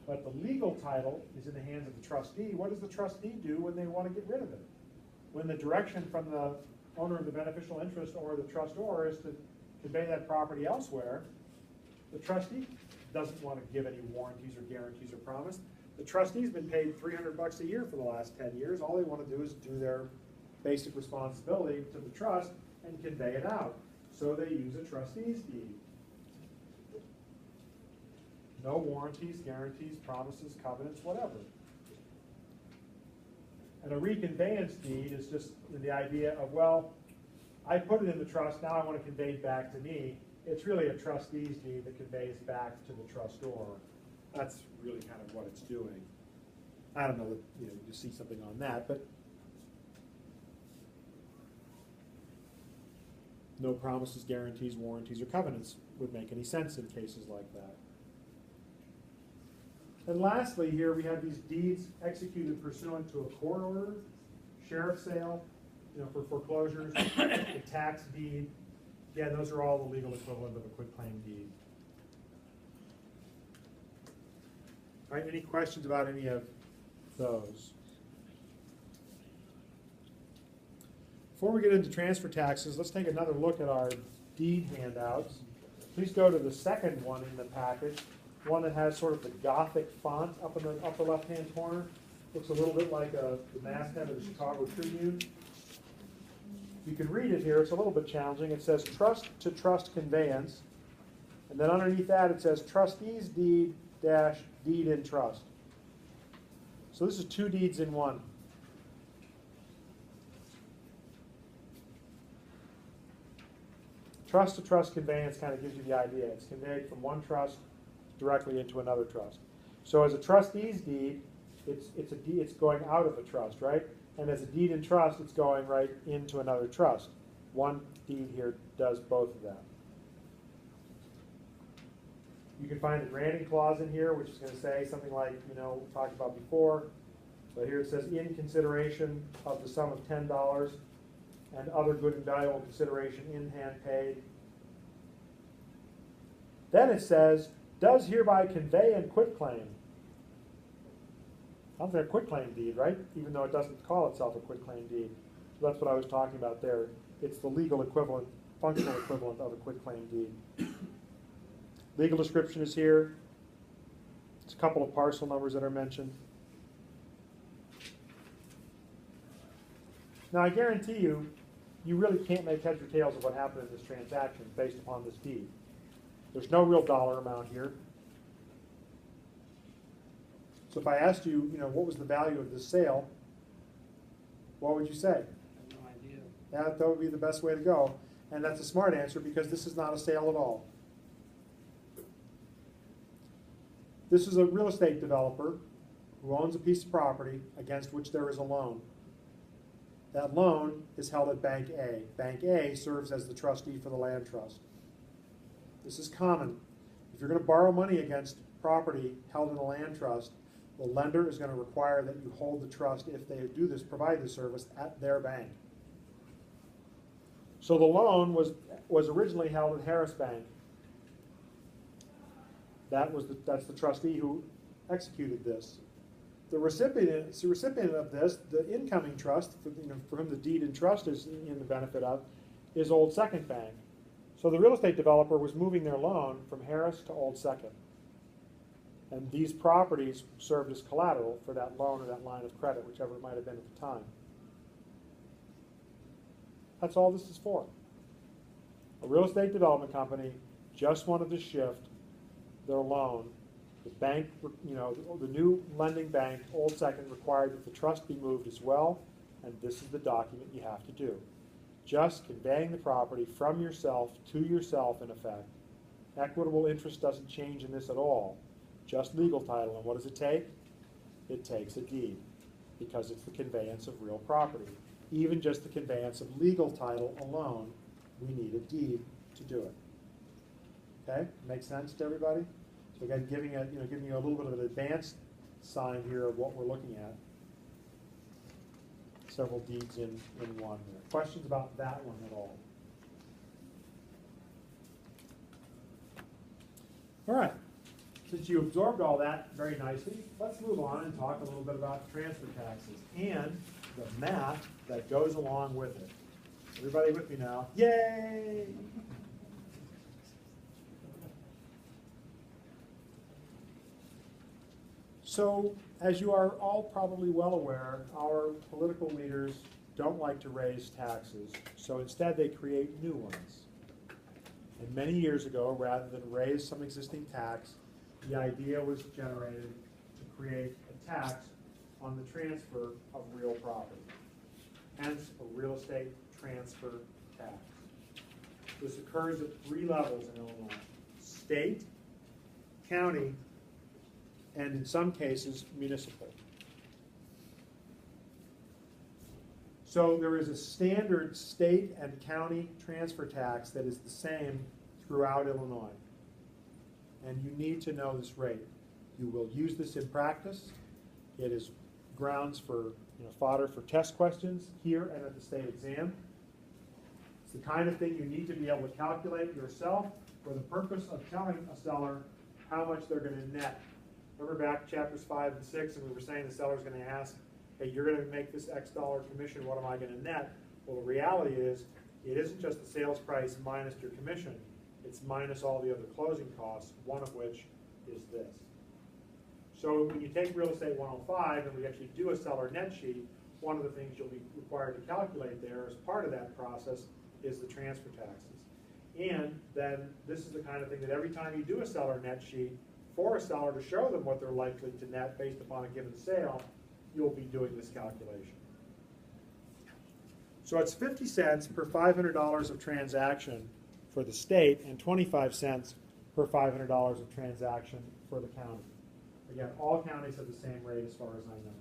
But the legal title is in the hands of the trustee. What does the trustee do when they want to get rid of it? When the direction from the owner of the beneficial interest or the trustor is to convey that property elsewhere, the trustee doesn't want to give any warranties or guarantees or promise. The trustee's been paid $300 a year for the last 10 years. All they want to do is do their basic responsibility to the trust and convey it out. So they use a trustee's deed. No warranties, guarantees, promises, covenants, whatever. And a reconveyance deed is just the idea of, well, I put it in the trust, now I want to convey it back to me. It's really a trustee's deed that conveys back to the trustor. That's really kind of what it's doing. I don't know that you see something on that, but no promises, guarantees, warranties, or covenants would make any sense in cases like that. And lastly, here we have these deeds executed pursuant to a court order, sheriff's sale, for foreclosures, a tax deed. Again, those are all the legal equivalent of a quitclaim deed. All right, any questions about any of those? Before we get into transfer taxes, let's take another look at our deed handouts. Please go to the second one in the package, one that has sort of the Gothic font up in the upper left-hand corner. Looks a little bit like the masthead of the Chicago Tribune. You can read it here. It's a little bit challenging. It says trust to trust conveyance. And then underneath that it says trustee's deed dash deed in trust. So this is two deeds in one. Trust to trust conveyance kind of gives you the idea. It's conveyed from one trust directly into another trust. So as a trustee's deed, it's going out of the trust, right? And as a deed in trust, it's going right into another trust. One deed here does both of that. You can find a granting clause in here, which is going to say something like, we talked about before. So here it says, in consideration of the sum of $10 and other good and valuable consideration in hand paid. Then it says, does hereby convey and quitclaim. Sounds like a quitclaim deed, right? Even though it doesn't call itself a quitclaim deed. So that's what I was talking about there. It's the legal equivalent, functional equivalent of a quitclaim deed. Legal description is here. It's a couple of parcel numbers that are mentioned. Now I guarantee you, you really can't make heads or tails of what happened in this transaction based upon this deed. There's no real dollar amount here. So if I asked you, what was the value of this sale, what would you say? I have no idea. That would be the best way to go. And that's a smart answer because this is not a sale at all. This is a real estate developer who owns a piece of property against which there is a loan. That loan is held at Bank A. Bank A serves as the trustee for the land trust. This is common. If you're going to borrow money against property held in a land trust, the lender is going to require that you hold the trust if they do this, provide the service at their bank. So the loan was originally held at Harris Bank. That's the trustee who executed this. The recipient of this, the incoming trust, for whom the deed in trust is in the benefit of, is Old Second Bank. So the real estate developer was moving their loan from Harris to Old Second. And these properties served as collateral for that loan or that line of credit, whichever it might have been at the time. That's all this is for. A real estate development company just wanted to shift their loan. The bank, the new lending bank, Old Second, required that the trust be moved as well, and this is the document you have to do. Just conveying the property from yourself to yourself, in effect. Equitable interest doesn't change in this at all, just legal title. And what does it take? It takes a deed, because it's the conveyance of real property. Even just the conveyance of legal title alone, we need a deed to do it. Okay, make sense to everybody? So again, giving you a little bit of an advanced sign here of what we're looking at. Several deeds in one there. Questions about that one at all? All right, since you absorbed all that very nicely, let's move on and talk a little bit about transfer taxes and the math that goes along with it. Everybody with me now? Yay! So, as you are all probably well aware, our political leaders don't like to raise taxes, so instead they create new ones. And many years ago, rather than raise some existing tax, the idea was generated to create a tax on the transfer of real property, hence a real estate transfer tax. This occurs at 3 levels in Illinois: state, county, and in some cases, municipal. So there is a standard state and county transfer tax that is the same throughout Illinois. And you need to know this rate. You will use this in practice. It is grounds for fodder for test questions here and at the state exam. It's the kind of thing you need to be able to calculate yourself for the purpose of telling a seller how much they're going to net. Remember back to chapters 5 and 6, and we were saying the seller's going to ask, hey, you're going to make this X dollar commission, what am I going to net? Well, the reality is, it isn't just the sales price minus your commission, it's minus all the other closing costs, one of which is this. So when you take Real Estate 105 and we actually do a seller net sheet, one of the things you'll be required to calculate there as part of that process is the transfer taxes. And then this is the kind of thing that every time you do a seller net sheet, for a seller to show them what they're likely to net based upon a given sale, you'll be doing this calculation. So it's 50 cents per $500 of transaction for the state and 25 cents per $500 of transaction for the county. Again, all counties have the same rate as far as I know.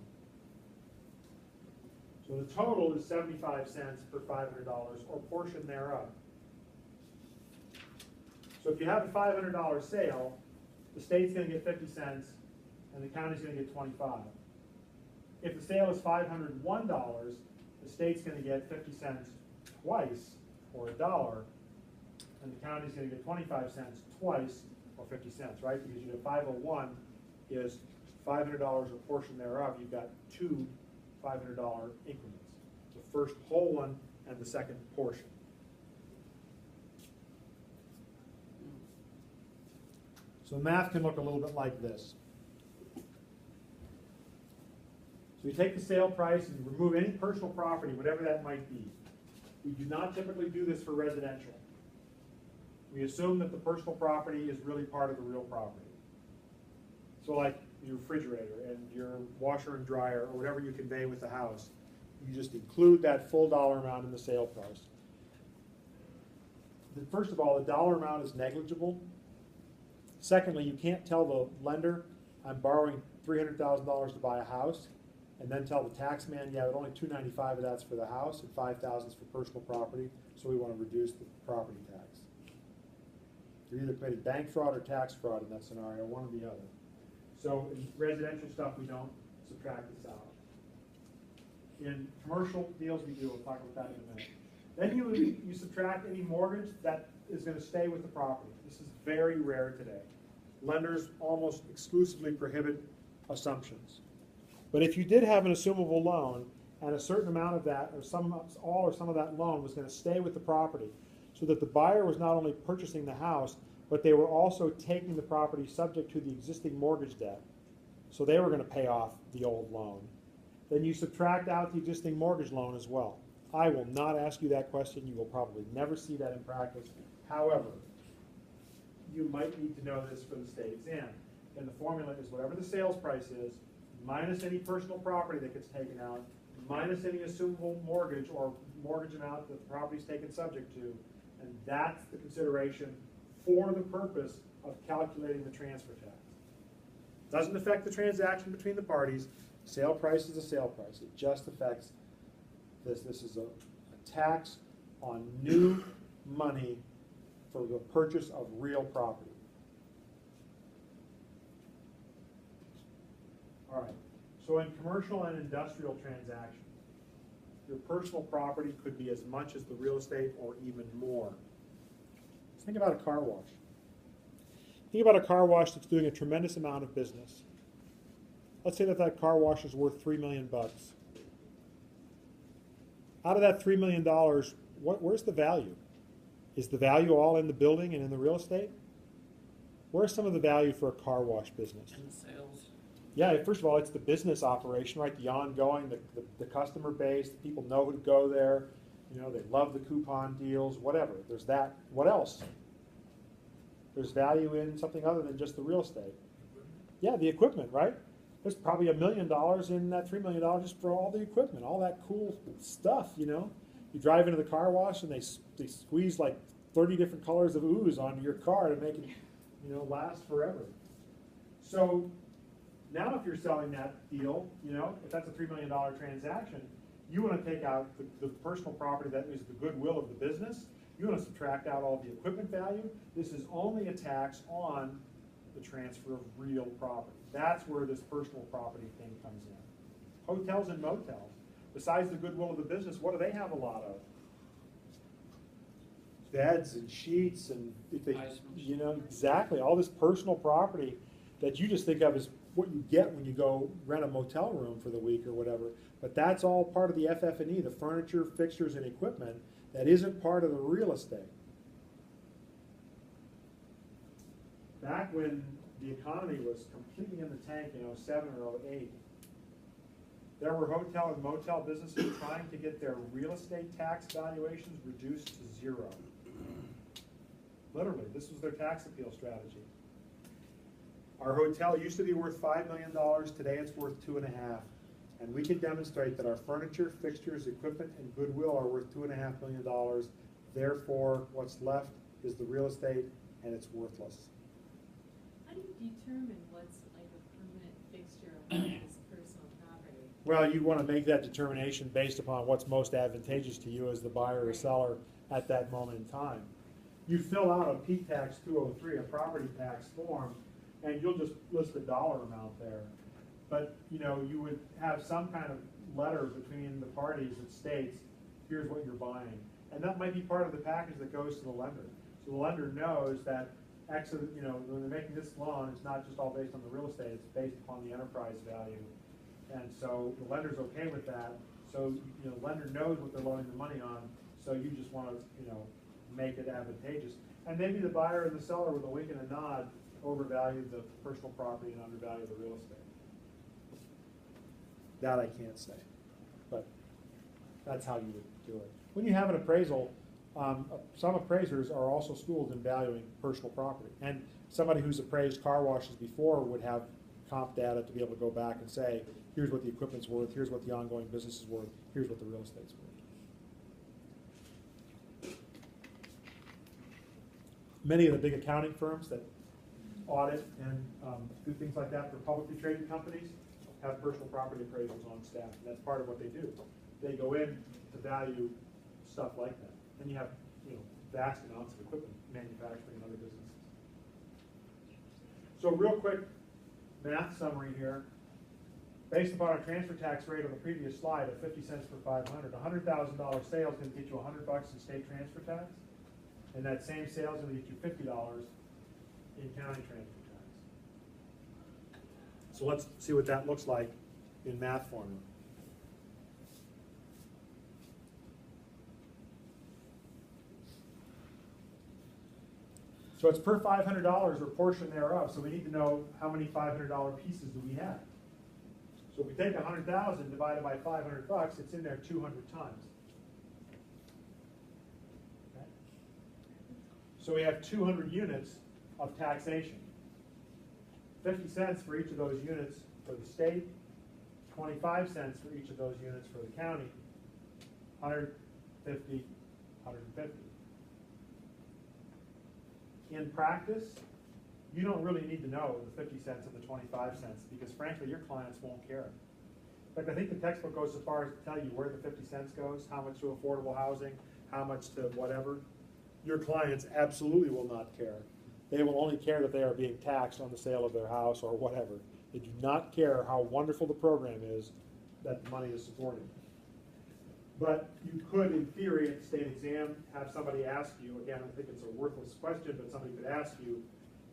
So the total is 75 cents per $500 or portion thereof. So if you have a $500 sale, the state's going to get 50 cents and the county's going to get 25. If the sale is $501, the state's going to get 50 cents twice, or $1, and the county's going to get 25 cents twice, or 50 cents, right? Because you have 501 is $500 a portion thereof. You've got 2 $500 increments. The first whole one and the second portion. So math can look a little bit like this. So you take the sale price and you remove any personal property, whatever that might be. We do not typically do this for residential. We assume that the personal property is really part of the real property. So like your refrigerator and your washer and dryer or whatever you convey with the house, you just include that full dollar amount in the sale price. First of all, the dollar amount is negligible. Secondly, you can't tell the lender, I'm borrowing $300,000 to buy a house, and then tell the tax man, yeah, but only $295 of that's for the house and $5,000 is for personal property, so we want to reduce the property tax. You're either committing bank fraud or tax fraud in that scenario, one or the other. So in residential stuff, we don't subtract this out. In commercial deals, we do. We'll talk about that in a minute. Then you subtract any mortgage that is going to stay with the property. This is very rare today. Lenders almost exclusively prohibit assumptions. But if you did have an assumable loan and a certain amount of that, or all or some of that loan was going to stay with the property, so that the buyer was not only purchasing the house, but they were also taking the property subject to the existing mortgage debt. So they were going to pay off the old loan. Then you subtract out the existing mortgage loan as well. I will not ask you that question. You will probably never see that in practice. However, you might need to know this for the state exam. And the formula is whatever the sales price is, minus any personal property that gets taken out, minus any assumable mortgage or mortgage amount that the property is taken subject to, and that's the consideration for the purpose of calculating the transfer tax. Doesn't affect the transaction between the parties. Sale price is a sale price. It just affects this. This is a tax on new money for the purchase of real property. All right, so in commercial and industrial transactions, your personal property could be as much as the real estate or even more. Let's think about a car wash. Think about a car wash that's doing a tremendous amount of business. Let's say that that car wash is worth $3 million. Out of that $3 million, where's the value? Is the value all in the building and in the real estate? Where's some of the value for a car wash business? And the sales. Yeah, first of all, it's the business operation, right? The ongoing, the customer base, the people know who to go there. You know, they love the coupon deals, whatever. There's that. What else? There's value in something other than just the real estate. Yeah, the equipment, right? There's probably $1 million in that $3 million just for all the equipment, all that cool stuff, you know? You drive into the car wash and they squeeze like 30 different colors of ooze onto your car to make it, you know, last forever. So now if you're selling that deal, you know, if that's a $3 million transaction, you want to take out the personal property that is the goodwill of the business. You want to subtract out all the equipment value. This is only a tax on the transfer of real property. That's where this personal property thing comes in. Hotels and motels, besides the goodwill of the business, what do they have a lot of? Beds and sheets and, if they, you know, exactly, all this personal property that you just think of as what you get when you go rent a motel room for the week or whatever. But that's all part of the FF&E, the furniture, fixtures, and equipment that isn't part of the real estate. Back when the economy was completely in the tank in 07 or 08, there were hotel and motel businesses trying to get their real estate tax valuations reduced to 0. Literally, this was their tax appeal strategy. Our hotel used to be worth $5 million, today it's worth $2.5 million. And we can demonstrate that our furniture, fixtures, equipment, and goodwill are worth $2.5 million. Therefore, what's left is the real estate, and it's worthless. How do you determine what's like a permanent fixture of what is personal property? Well, you want to make that determination based upon what's most advantageous to you as the buyer or seller at that moment in time. You fill out a P tax 203, a property tax form, and you'll just list the dollar amount there. But, you know, you would have some kind of letter between the parties that states, here's what you're buying. And that might be part of the package that goes to the lender. So the lender knows that you know, when they're making this loan, it's not just all based on the real estate, it's based upon the enterprise value. And so the lender's okay with that. So, you know, the lender knows what they're loaning the money on, so you just want to, you know, make it advantageous. And maybe the buyer and the seller with a wink and a nod overvalue the personal property and undervalue the real estate. That I can't say, but that's how you would do it. When you have an appraisal, some appraisers are also schooled in valuing personal property. And somebody who's appraised car washes before would have comp data to be able to go back and say, here's what the equipment's worth, here's what the ongoing business is worth, here's what the real estate's worth. Many of the big accounting firms that audit and do things like that for publicly traded companies have personal property appraisals on staff, and that's part of what they do. They go in to value stuff like that. And you have, you know, vast amounts of equipment manufacturing and other businesses. So real quick math summary here. Based upon our transfer tax rate on the previous slide of 50 cents per 500, $100,000 sale is going to get you $100 in state transfer tax, and that same sale is going to get you $50 in county transfer tax. So let's see what that looks like in math formula. So it's per $500 or portion thereof. So we need to know how many $500 pieces do we have. So if we take 100,000 divided by $500, it's in there 200 times. So we have 200 units of taxation. 50 cents for each of those units for the state, 25 cents for each of those units for the county, 150, 150. In practice, you don't really need to know the 50 cents and the 25 cents because frankly, your clients won't care. In fact, I think the textbook goes so far as to tell you where the 50 cents goes, how much to affordable housing, how much to whatever. Your clients absolutely will not care. They will only care that they are being taxed on the sale of their house or whatever. They do not care how wonderful the program is that the money is supporting. But you could, in theory, at the state exam, have somebody ask you, again, I think it's a worthless question, but somebody could ask you,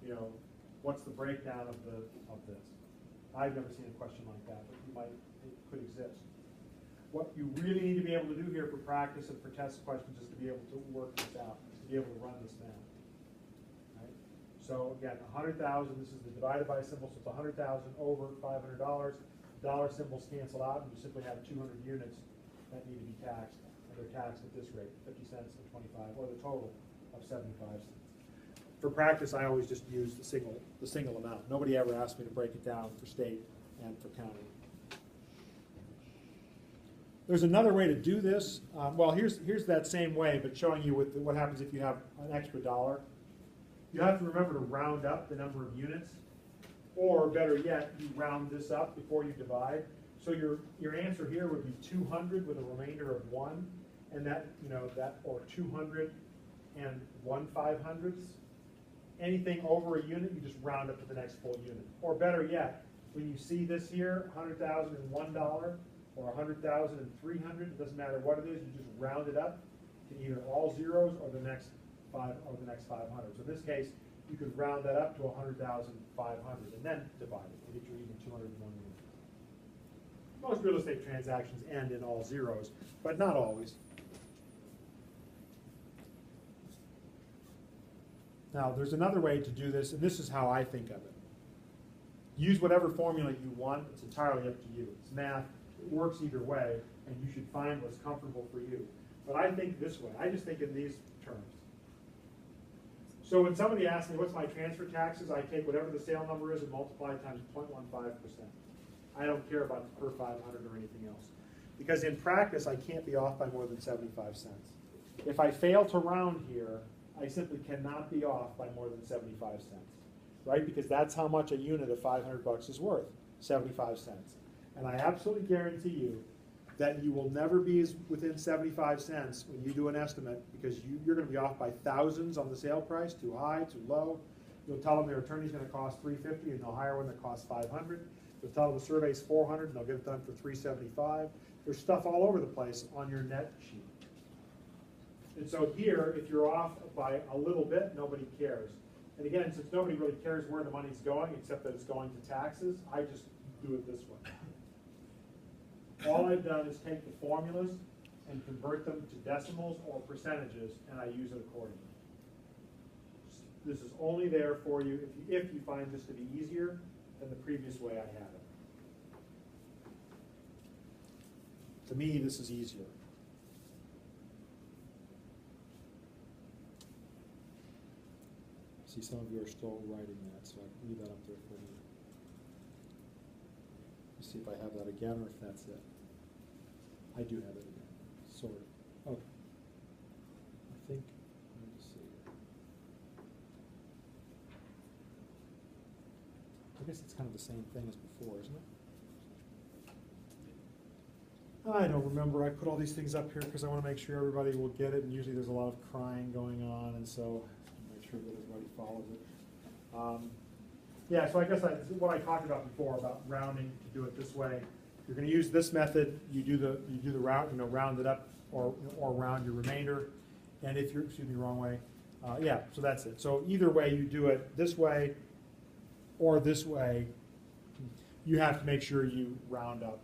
you know, what's the breakdown of this? I've never seen a question like that, but it could exist. What you really need to be able to do here for practice and for test questions is to be able to work this out, is to be able to run this math. Right? So again, 100,000, this is the divided by symbol, so it's 100,000 over $500. Dollar symbols cancel out, and you simply have 200 units that need to be taxed, and they're taxed at this rate, 50 cents and 25, or the total of 75 cents. For practice, I always just use the single amount. Nobody ever asked me to break it down for state and for county. There's another way to do this. Well, here's that same way, but showing you what happens if you have an extra dollar. You have to remember to round up the number of units, or better yet, you round this up before you divide. So your answer here would be 200 with a remainder of 1, and or 200 and 1/500. Anything over a unit, you just round up to the next full unit. Or better yet, when you see this here, $100,001 or 100,300, it doesn't matter what it is, you just round it up to either all zeros or the next 500. So in this case, you could round that up to 100,500 and then divide it to get your even 201 units. Most real estate transactions end in all zeros, but not always. Now, there's another way to do this, and this is how I think of it. Use whatever formula you want. It's entirely up to you. It's math. It works either way, and you should find what's comfortable for you. But I think this way. I just think in these terms. So when somebody asks me, what's my transfer taxes, I take whatever the sale number is and multiply it times 0.15%. I don't care about the per 500 or anything else. Because in practice, I can't be off by more than 75 cents. If I fail to round here, I simply cannot be off by more than 75 cents, right? Because that's how much a unit of $500 is worth, 75 cents. And I absolutely guarantee you that you will never be within 75 cents when you do an estimate, because you're going to be off by thousands on the sale price, too high, too low. You'll tell them their attorney's going to cost $350 and they'll hire one that costs $500. You'll tell them the survey's $400 and they'll get it done for $375. There's stuff all over the place on your net sheet. And so here, if you're off by a little bit, nobody cares. And again, since nobody really cares where the money's going, except that it's going to taxes, I just do it this way. All I've done is take the formulas and convert them to decimals or percentages, and I use it accordingly. This is only there for you if you find this to be easier than the previous way I had it. To me, this is easier. See, some of you are still writing that, so I can leave that up there for you. Let's see if I have that again or if that's it. I do have it again, sort of. Okay. I think, let me see. I guess it's kind of the same thing as before, isn't it? I don't remember. I put all these things up here because I want to make sure everybody will get it, and usually there's a lot of crying going on, and so make sure that everybody follows it. Yeah, so I guess what I talked about before about rounding to do it this way. You're going to use this method. You do the round, round it up or round your remainder. And if you're, excuse me, wrong way. Yeah, so that's it. So either way you do it this way or this way, you have to make sure you round up.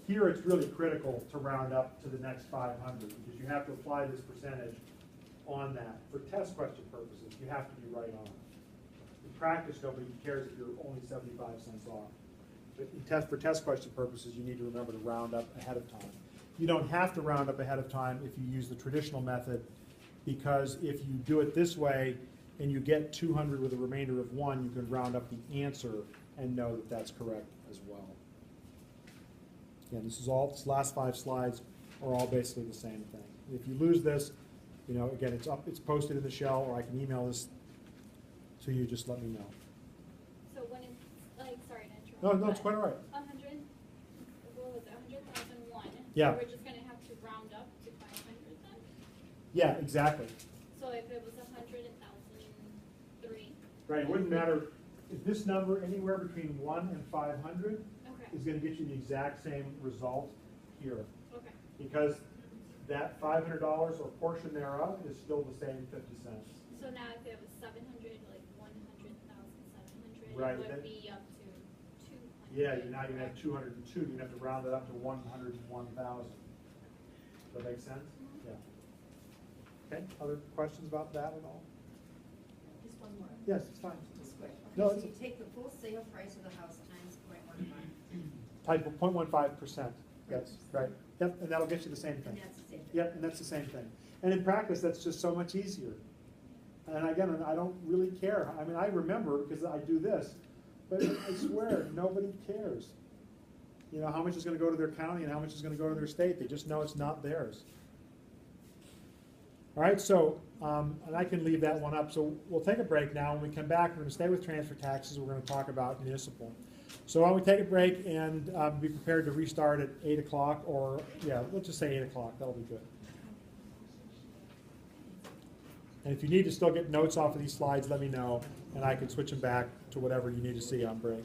Here it's really critical to round up to the next 500 because you have to apply this percentage on that. For test question purposes, you have to be right on. In practice, nobody cares if you're only 75 cents off. But for test question purposes, you need to remember to round up ahead of time. You don't have to round up ahead of time if you use the traditional method because if you do it this way and you get 200 with a remainder of 1, you can round up the answer and know that that's correct as well. Again, this last 5 slides are all basically the same thing. If you lose this, you know, again, it's posted in the shell, or I can email this to you, just let me know. So when it's, like, sorry to interrupt. No, it's quite all right. 100, what was it, 100,001? Yeah. So we're just gonna have to round up to 500 then? Yeah, exactly. So if it was 100,003, Right, it wouldn't matter, if this number anywhere between 1 and 500 okay, is gonna get you the exact same result here. okay, Because that $500 or portion thereof is still the same 50 cents. so now if it was 700, like 100,700, Right, it then- would be up to 200. Yeah, now you have 202, you have to round it up to 101,000. Does that make sense? Yeah. Okay, other questions about that at all? Just one more. Yes, it's fine. Just quick. No, So it's- you take the full sale price of the house times .15, Type of 0.15%, yes, right. Yep, and that'll get you the same and thing. that's the same thing. Yep, and that's the same thing. And in practice, that's just so much easier. And again, I don't really care. I mean, I remember because I do this, but I swear, nobody cares. You know, how much is gonna go to their county and how much is gonna go to their state. They just know it's not theirs. All right, so, and I can leave that one up. So we'll take a break now. When we come back, we're gonna stay with transfer taxes. We're gonna talk about municipal. So why don't we take a break and be prepared to restart at 8 o'clock, or, yeah, let's just say 8 o'clock. That'll be good. And if you need to still get notes off of these slides, let me know, and I can switch them back to whatever you need to see on break.